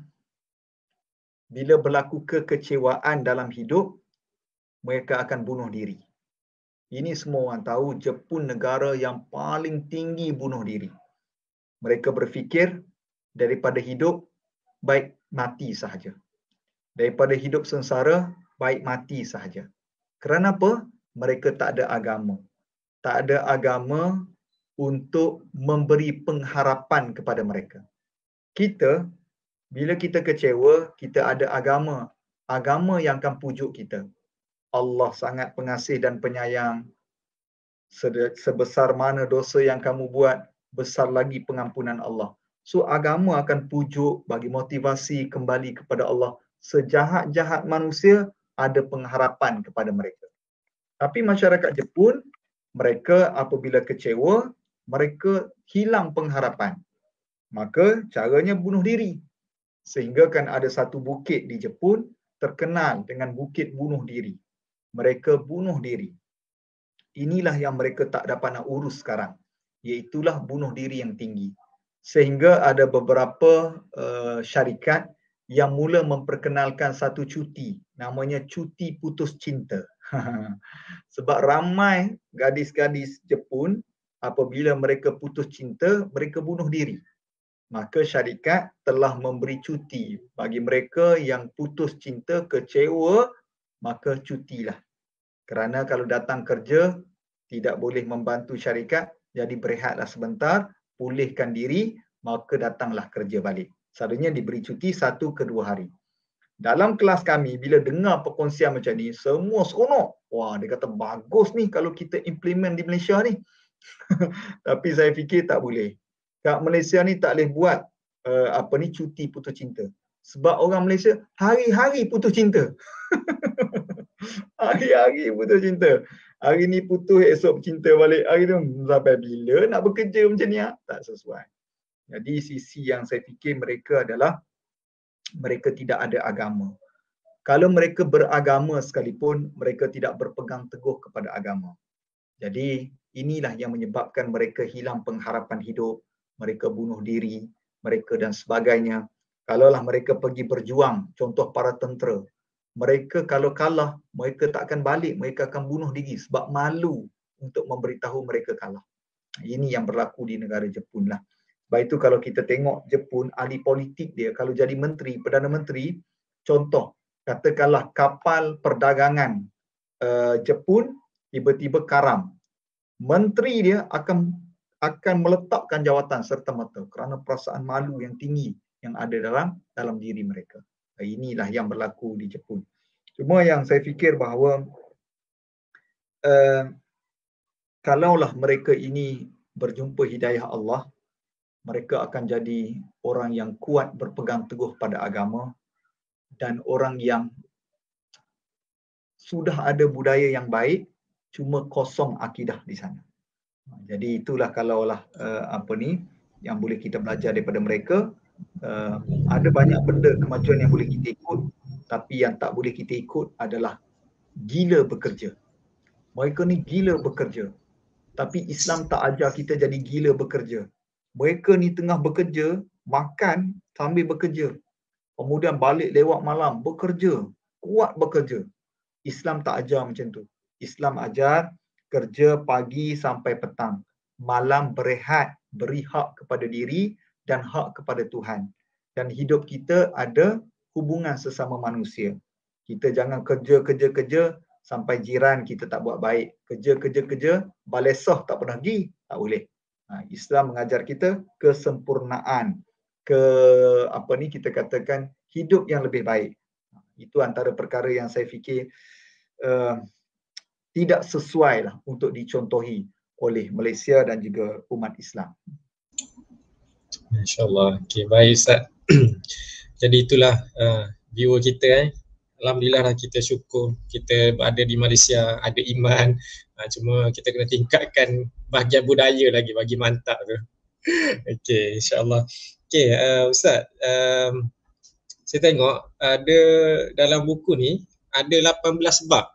bila berlaku kekecewaan dalam hidup, mereka akan bunuh diri. Ini semua orang tahu Jepun negara yang paling tinggi bunuh diri. Mereka berfikir daripada hidup baik mati sahaja. daripada hidup sengsara, baik mati sahaja. Kerana apa? Mereka tak ada agama. Tak ada agama untuk memberi pengharapan kepada mereka. Kita, bila kita kecewa, kita ada agama. Agama yang akan pujuk kita. Allah sangat pengasih dan penyayang. Sebesar mana dosa yang kamu buat, besar lagi pengampunan Allah. So agama akan pujuk bagi motivasi kembali kepada Allah. Sejahat-jahat manusia ada pengharapan kepada mereka. Tapi masyarakat Jepun, mereka apabila kecewa, mereka hilang pengharapan. Maka caranya bunuh diri. Sehingga kan ada satu bukit di Jepun terkenal dengan bukit bunuh diri. Mereka bunuh diri. Inilah yang mereka tak dapat nak urus sekarang. Iaitulah bunuh diri yang tinggi. Sehingga ada beberapa syarikat yang mula memperkenalkan satu cuti. Namanya cuti putus cinta. Sebab ramai gadis-gadis Jepun apabila mereka putus cinta, mereka bunuh diri. Maka syarikat telah memberi cuti bagi mereka yang putus cinta, kecewa, maka cutilah. Kerana kalau datang kerja, tidak boleh membantu syarikat, jadi berehatlah sebentar, pulihkan diri, maka datanglah kerja balik. Selalunya diberi cuti 1 ke 2 hari. Dalam kelas kami, bila dengar perkongsian macam ni, semua seronok. Wah, dia kata bagus ni kalau kita implement di Malaysia ni. Tapi saya fikir tak boleh. Kat Malaysia ni tak boleh buat cuti putus cinta. Sebab orang Malaysia hari-hari putus cinta. Hari-hari putus cinta. Hari ni putus, esok cinta balik. Hari tu sampai bila nak bekerja macam ni? Tak sesuai. Jadi sisi yang saya fikir mereka adalah mereka tidak ada agama. Kalau mereka beragama sekalipun, mereka tidak berpegang teguh kepada agama. Jadi inilah yang menyebabkan mereka hilang pengharapan hidup, mereka bunuh diri, mereka dan sebagainya. Kalaulah mereka pergi berjuang, contoh para tentera, mereka kalau kalah, mereka tak akan balik, mereka akan bunuh diri sebab malu untuk memberitahu mereka kalah. Ini yang berlaku di negara Jepun lah. Sebab itu kalau kita tengok Jepun, ahli politik dia kalau jadi menteri, Perdana Menteri, contoh, katakanlah kapal perdagangan Jepun tiba-tiba karam. Menteri dia akan meletakkan jawatan serta-merta kerana perasaan malu yang tinggi yang ada dalam diri mereka. Inilah yang berlaku di Jepun. Cuma yang saya fikir bahawa kalaulah mereka ini berjumpa hidayah Allah, mereka akan jadi orang yang kuat berpegang teguh pada agama dan orang yang sudah ada budaya yang baik, cuma kosong akidah di sana. Jadi itulah kalaulah yang boleh kita belajar daripada mereka. Ada banyak benda kemajuan yang boleh kita ikut, tapi yang tak boleh kita ikut adalah gila bekerja. Mereka ni gila bekerja, tapi Islam tak ajar kita jadi gila bekerja. Mereka ni tengah bekerja, makan sambil bekerja, kemudian balik lewat malam, bekerja, kuat bekerja. Islam tak ajar macam tu. Islam ajar kerja pagi sampai petang, malam berehat, beri hak kepada diri dan hak kepada Tuhan. Dan hidup kita ada hubungan sesama manusia. Kita jangan kerja sampai jiran kita tak buat baik. Kerja, balesah tak pernah pergi, tak boleh. Islam mengajar kita kesempurnaan, kita katakan hidup yang lebih baik. Itu antara perkara yang saya fikir tidak sesuai lah untuk dicontohi oleh Malaysia dan juga umat Islam. InsyaAllah. Okay, baik Ustaz. Jadi itulah viewer kita. Alhamdulillah lah, kita syukur kita ada di Malaysia, ada iman. Cuma kita kena tingkatkan bahagian budaya lagi bagi mantap tu. Okay, insyaAllah. Okay, Ustaz, saya tengok ada dalam buku ni ada 18 bab.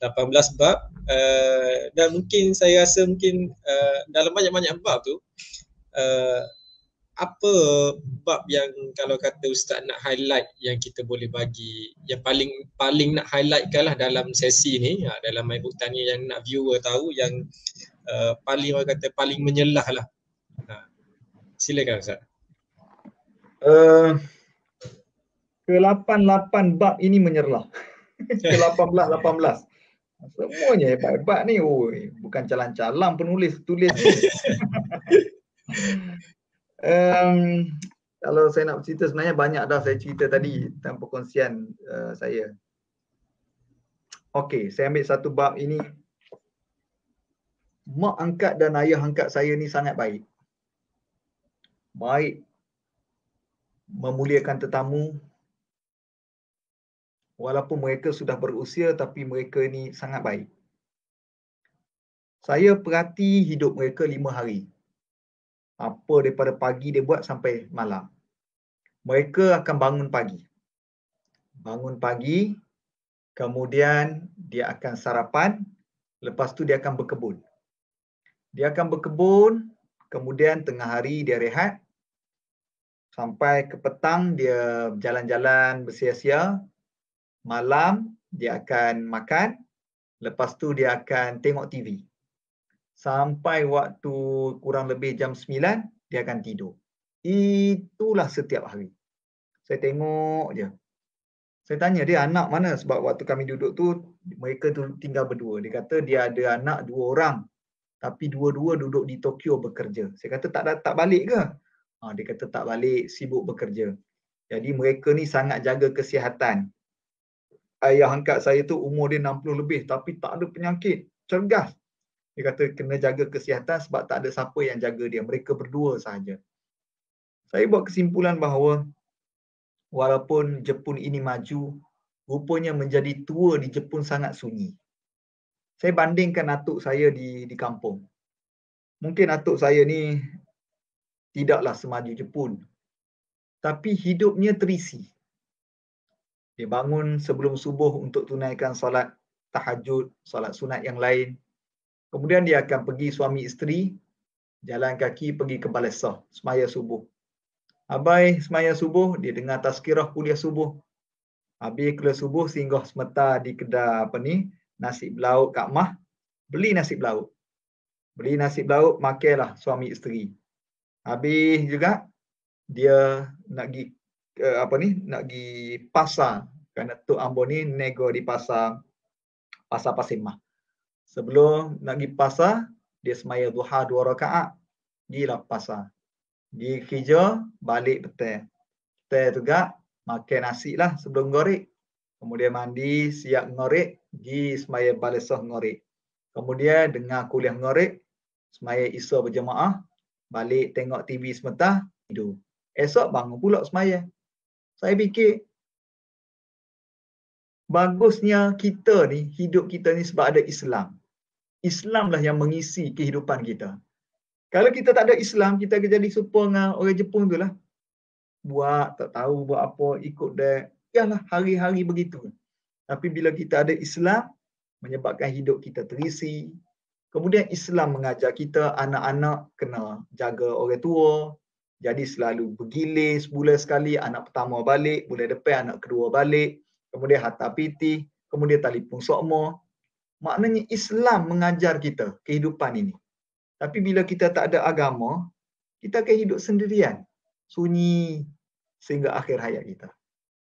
18 bab dan mungkin saya rasa dalam banyak-banyak bab tu apa bab yang kalau kata Ustaz nak highlight yang kita boleh bagi, yang paling nak highlightkan lah dalam sesi ni, dalam My Book Tanya, yang nak viewer tahu yang paling orang kata paling menyelah lah. Silakan Ustaz. ke-8 bab ini menyerlah. Ke-18 semuanya hebat-hebat ni. Oi, bukan calang-calang penulis ni. Kalau saya nak cerita, sebenarnya banyak dah saya cerita tadi tentang perkongsian saya. Okey, saya ambil satu bab ini. Mak angkat dan ayah angkat saya ni sangat baik. Baik memuliakan tetamu. Walaupun mereka sudah berusia, tapi mereka ni sangat baik. Saya perhati hidup mereka 5 hari. Apa daripada pagi dia buat sampai malam. Mereka akan bangun pagi. Bangun pagi, kemudian dia akan sarapan, lepas tu dia akan berkebun. Dia akan berkebun, kemudian tengah hari dia rehat, sampai ke petang dia jalan-jalan bersia-sia, malam dia akan makan, lepas tu dia akan tengok TV. Sampai waktu kurang lebih jam 9, dia akan tidur. Itulah setiap hari. Saya tengok je. Saya tanya dia anak mana, sebab waktu kami duduk tu mereka tu tinggal berdua. Dia kata dia ada anak 2 orang, tapi dua-dua duduk di Tokyo bekerja. Saya kata tak balik ke? Dia kata tak balik, sibuk bekerja. Jadi mereka ni sangat jaga kesihatan. Ayah angkat saya tu umur dia 60 lebih tapi tak ada penyakit, cergas. Dia kata kena jaga kesihatan sebab tak ada siapa yang jaga dia. Mereka berdua sahaja. Saya buat kesimpulan bahawa walaupun Jepun ini maju, rupanya menjadi tua di Jepun sangat sunyi. Saya bandingkan atuk saya di kampung. Mungkin atuk saya ni tidaklah semaju Jepun, tapi hidupnya terisi. Dia bangun sebelum subuh untuk tunaikan solat tahajud, solat sunat yang lain. Kemudian dia akan pergi suami isteri, jalan kaki pergi ke Balesah, semaya subuh. Abai semaya subuh, dia dengar tazkirah kuliah subuh. Habis kuliah subuh, singgah sebentar di kedai nasi belauk Kak Mah, beli nasi belauk. Beli nasi belauk, makanlah suami isteri. Habis juga dia nak pergi nak pergi pasar, kerana Tok Ambo ni nego di pasar Pasir Mah. Sebelum nak pergi pasar, dia semaya duha 2 rakaat, pergilah pasar. Pergi kerja, balik petang. Petang juga makan nasi lah sebelum ngorek. Kemudian mandi, siap ngorek, pergi semaya Balesah ngorek. Kemudian dengar kuliah ngorek, semaya Isya berjemaah, balik tengok TV sebentar, tidur. Esok bangun pula semaya. Saya fikir, bagusnya kita ni, hidup kita ni sebab ada Islam. Islamlah yang mengisi kehidupan kita. Kalau kita tak ada Islam, kita akan jadi serupa dengan orang Jepun tu lah. Buat, tak tahu buat apa, ikut dia. Yalah, hari-hari begitu. Tapi bila kita ada Islam, menyebabkan hidup kita terisi. Kemudian Islam mengajar kita, anak-anak kena jaga orang tua. Jadi selalu bergilir sebulan sekali, anak pertama balik, bulan depan anak kedua balik. Kemudian hantar piti, kemudian telefon sokmo. Maknanya Islam mengajar kita kehidupan ini. Tapi bila kita tak ada agama, kita akan hidup sendirian, sunyi sehingga akhir hayat kita.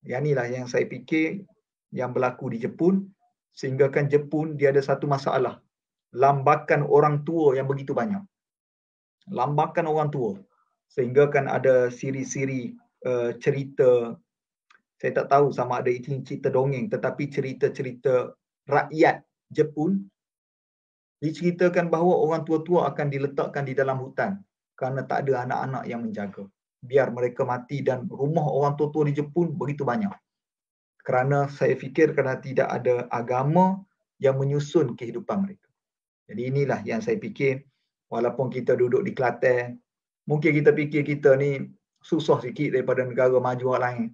Yang inilah yang saya fikir yang berlaku di Jepun, sehingga kan Jepun dia ada satu masalah, lambakan orang tua yang begitu banyak. Lambakan orang tua. Sehingga kan ada siri-siri cerita, saya tak tahu sama ada itu cerita dongeng, tetapi cerita-cerita rakyat Jepun diceritakan bahawa orang tua-tua akan diletakkan di dalam hutan kerana tak ada anak-anak yang menjaga. Biar mereka mati, dan rumah orang tua-tua di Jepun begitu banyak. Kerana saya fikir kerana tidak ada agama yang menyusun kehidupan mereka. Jadi inilah yang saya fikir, walaupun kita duduk di Kelantan, mungkin kita fikir kita ni susah sikit daripada negara maju orang lain.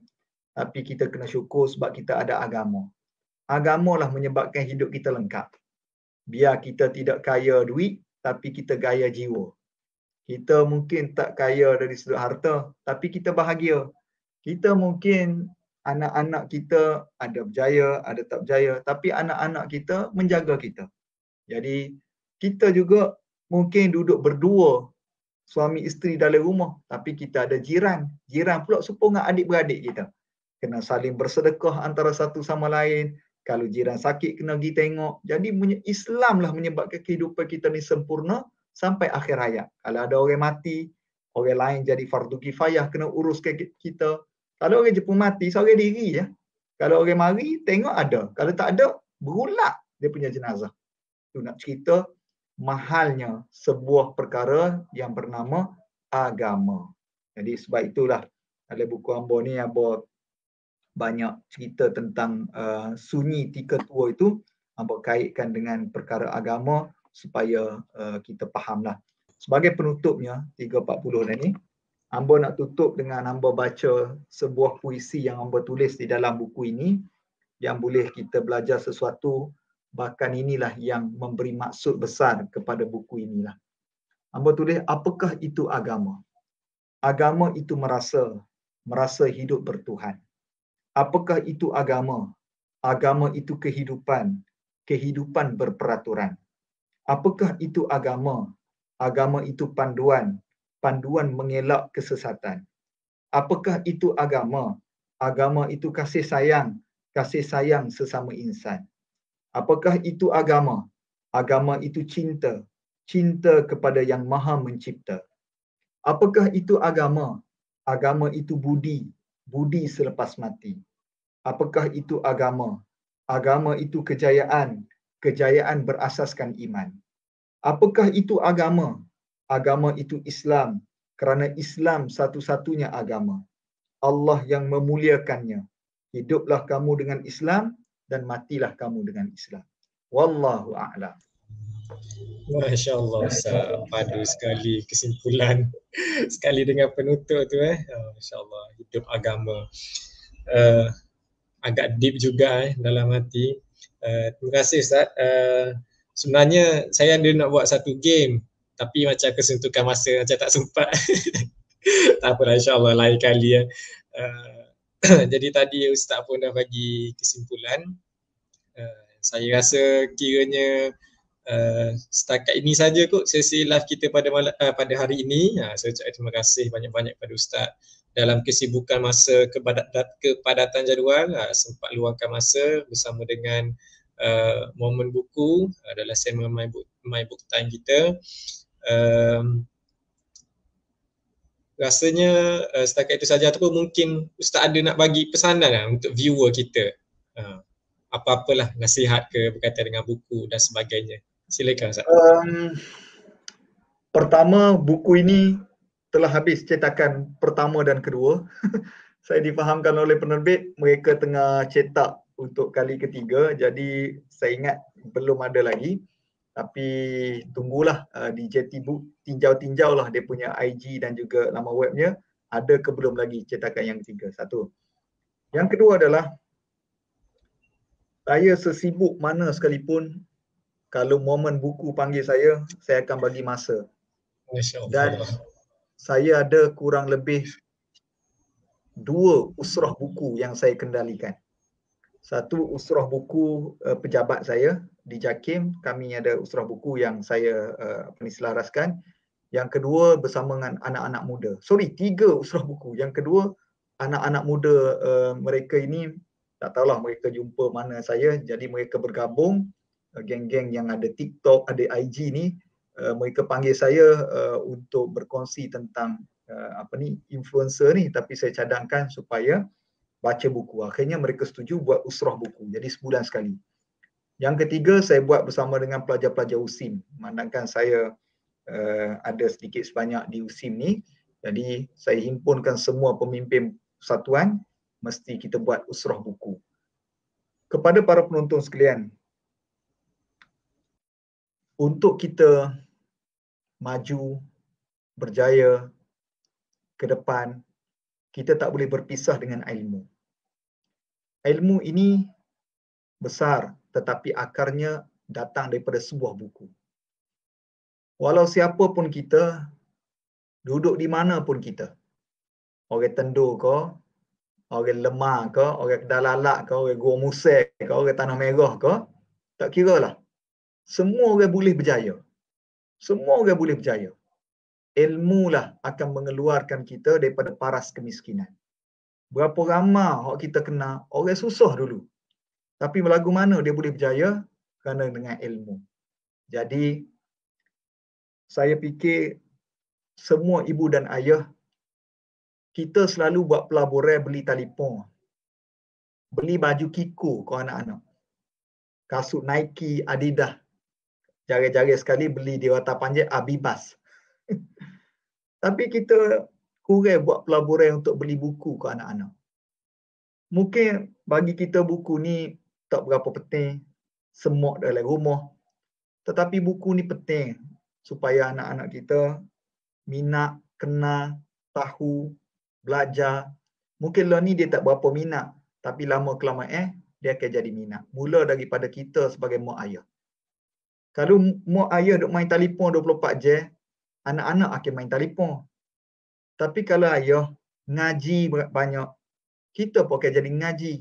Tapi kita kena syukur sebab kita ada agama. Agamalah menyebabkan hidup kita lengkap. Biar kita tidak kaya duit, tapi kita kaya jiwa. Kita mungkin tak kaya dari sudut harta, tapi kita bahagia. Kita mungkin anak-anak kita ada berjaya, ada tak berjaya, tapi anak-anak kita menjaga kita. Jadi kita juga mungkin duduk berdua, suami isteri dalam rumah, tapi kita ada jiran. Jiran pula serupa dengan adik-beradik kita. kena saling bersedekah antara satu sama lain. Kalau jiran sakit kena pergi tengok. Jadi Islam lah menyebabkan kehidupan kita ni sempurna sampai akhir hayat. Kalau ada orang mati, orang lain jadi fardu kifayah kena uruskan kita. Kalau orang Jepun mati, seorang diri ya. Kalau orang mari, tengok ada. Kalau tak ada, berulak dia punya jenazah. Itu nak cerita mahalnya sebuah perkara yang bernama agama. Jadi sebab itulah dalam buku hamba ni hamba banyak cerita tentang sunyi tika tua itu, hamba kaitkan dengan perkara agama supaya kita fahamlah. Sebagai penutupnya 340 dah ni, hamba nak tutup dengan hamba baca sebuah puisi yang hamba tulis di dalam buku ini yang boleh kita belajar sesuatu. Bahkan inilah yang memberi maksud besar kepada buku inilah. Hamba tulis, apakah itu agama? Agama itu merasa hidup bertuhan. Apakah itu agama? Agama itu kehidupan berperaturan. Apakah itu agama? Agama itu panduan mengelak kesesatan. Apakah itu agama? Agama itu kasih sayang sesama insan. Apakah itu agama? Agama itu cinta kepada yang Maha Mencipta. Apakah itu agama? Agama itu budi selepas mati. Apakah itu agama? Agama itu kejayaan berasaskan iman. Apakah itu agama? Agama itu Islam, kerana Islam satu-satunya agama. Allah yang memuliakannya. Hiduplah kamu dengan Islam dan matilah kamu dengan Islam. Wallahu a'lam. Masya Allah Ustaz, padu sekali kesimpulan sekali dengan penutup tu Masya Allah, hidup agama. Agak deep juga dalam hati. Terima kasih Ustaz. Sebenarnya saya ada nak buat satu game, tapi macam kesentukan masa macam tak sempat. Tak apalah, insyaAllah lain kali Jadi tadi Ustaz pun dah bagi kesimpulan. Saya rasa kiranya setakat ini saja kot sesi live kita pada hari ini. Saya ucapkan terima kasih banyak-banyak pada Ustaz dalam kesibukan masa kepadatan jadual, sempat luangkan masa bersama dengan momen buku adalah segmen My Book Time kita. Rasanya setakat itu saja, ataupun mungkin Ustaz ada nak bagi pesanan untuk viewer kita, apa-apalah nasihat ke berkaitan dengan buku dan sebagainya. Silakan Ustaz. Pertama, buku ini telah habis cetakan pertama dan kedua. Saya difahamkan oleh penerbit mereka tengah cetak untuk kali ketiga, jadi saya ingat belum ada lagi. Tapi tunggulah di JT Book, tinjau-tinjau lah dia punya IG dan juga nama webnya, ada ke belum lagi cetakan yang ketiga. Satu. Yang kedua adalah, saya sesibuk mana sekalipun, kalau momen buku panggil saya akan bagi masa. Dan saya ada kurang lebih 2 usrah buku yang saya kendalikan. Satu usrah buku pejabat saya di JAKIM, kami ada usrah buku yang saya selaraskan. Yang kedua bersama dengan anak-anak muda. 3 usrah buku. Yang kedua, anak-anak muda mereka ini, tak tahulah mereka jumpa mana saya, jadi mereka bergabung, geng-geng yang ada TikTok, ada IG ni, mereka panggil saya untuk berkongsi tentang influencer ni, tapi saya cadangkan supaya baca buku. Akhirnya mereka setuju buat usrah buku. Jadi sebulan sekali. Yang ketiga, saya buat bersama dengan pelajar-pelajar USIM. Memandangkan saya ada sedikit sebanyak di USIM ni. Jadi saya himpunkan semua pemimpin persatuan, mesti kita buat usrah buku. Kepada para penonton sekalian, untuk kita maju, berjaya ke depan, kita tak boleh berpisah dengan ilmu. Ilmu ini besar, tetapi akarnya datang daripada sebuah buku. Walau siapa pun kita, duduk di mana pun kita, orang Tendu ke, orang Lemah ke, orang Kedalalak ke, orang Gua Musek ke, orang Tanah Merah ke, tak kira lah. Semua orang boleh berjaya. Semua orang boleh berjaya. Ilmu lah akan mengeluarkan kita daripada paras kemiskinan. Berapa ramai hak kita kenal, orang susah dulu. Tapi lagu mana dia boleh berjaya? Kerana dengan ilmu. Jadi, saya fikir semua ibu dan ayah, kita selalu buat pelaburan beli telefon. Beli baju Kiko ke anak-anak. Kasut Nike, Adidas. Jari-jari sekali beli di Wata Panjang, Abibas. Tapi kita kurang buat pelaburan untuk beli buku ke anak-anak. Mungkin bagi kita buku ni tak berapa penting, semua dalam rumah. Tetapi buku ni penting supaya anak-anak kita minat, kenal, tahu, belajar. Mungkin lah ni dia tak berapa minat, tapi lama kelamaan dia akan jadi minat. Mula daripada kita sebagai mak ayah. Kalau mak ayah duk main telefon 24 jam, anak-anak akan main telefon. Tapi kalau ayah ngaji banyak, kita pun akan jadi ngaji.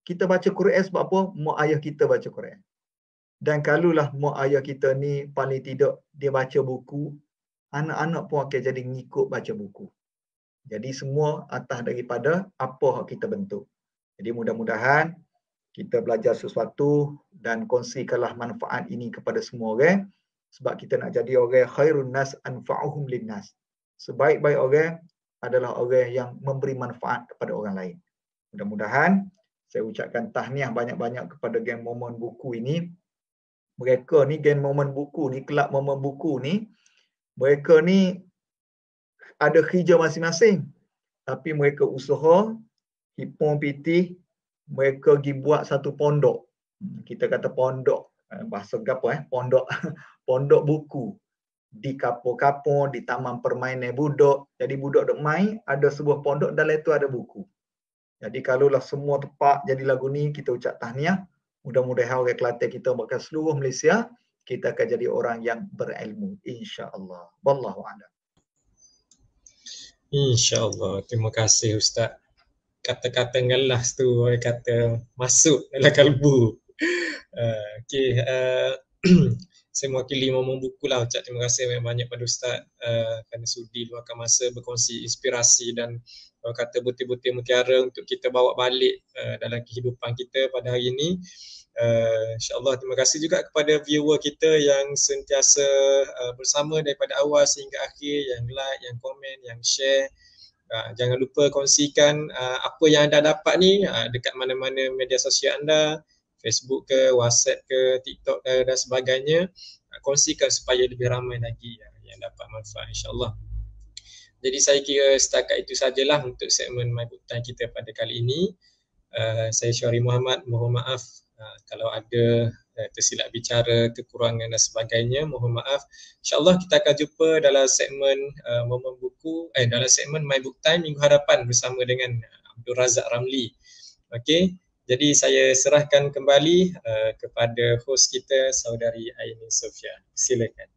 Kita baca Quran sebab apa? Mak ayah kita baca Quran. Dan kalaulah mak ayah kita ni paling tidak dia baca buku, anak-anak pun akan jadi ngikut baca buku. Jadi semua atas daripada apa yang kita bentuk. Jadi mudah-mudahan kita belajar sesuatu dan kongsikanlah manfaat ini kepada semua orang, sebab kita nak jadi orang khairun nas anfa'uhum linnas. Sebaik-baik orang adalah orang yang memberi manfaat kepada orang lain. Mudah-mudahan saya ucapkan tahniah banyak-banyak kepada geng Momen Buku ini. Mereka ni geng Momen Buku ni, kelab Momen Buku ni, mereka ni ada kerja masing-masing. Tapi mereka usaha, hipung pitih, mereka pergi buat satu pondok. Kita kata pondok, bahasa apa pondok pondok buku di kapur-kapur, di taman permainan budak. Jadi budak duk main, ada sebuah pondok, dalam itu ada buku. Jadi kalaulah semua tepat jadi lagu ni, kita ucap tahniah. Mudah-mudahan orang Kelantan kita, bahkan seluruh Malaysia, kita akan jadi orang yang berilmu, insya-Allah. Wallahu a'lam. InsyaAllah. Terima kasih Ustaz. Kata-kata ngelas tu orang kata masuk dalam kalbu. Okey, saya mewakili Momen Buku lah ucap terima kasih banyak-banyak pada Ustaz kerana sudi luangkan masa berkongsi inspirasi dan kata butir-butir mutiara untuk kita bawa balik dalam kehidupan kita pada hari ini. InsyaAllah terima kasih juga kepada viewer kita yang sentiasa bersama daripada awal sehingga akhir, yang like, yang komen, yang share. Jangan lupa kongsikan apa yang anda dapat ni dekat mana-mana media sosial anda, Facebook ke, WhatsApp ke, TikTok ke dan sebagainya. Kongsikan supaya lebih ramai lagi yang dapat manfaat, insyaAllah. Jadi saya kira setakat itu sajalah untuk segmen My Book Time kita pada kali ini. Saya Syuari Muhammad, mohon maaf kalau ada tersilap bicara, kekurangan dan sebagainya, mohon maaf. InsyaAllah kita akan jumpa dalam segmen Momen Buku, dalam segmen My Book Time minggu hadapan bersama dengan Abdul Razak Ramli. Okey, jadi saya serahkan kembali kepada hos kita, Saudari Aini Sofia. Silakan.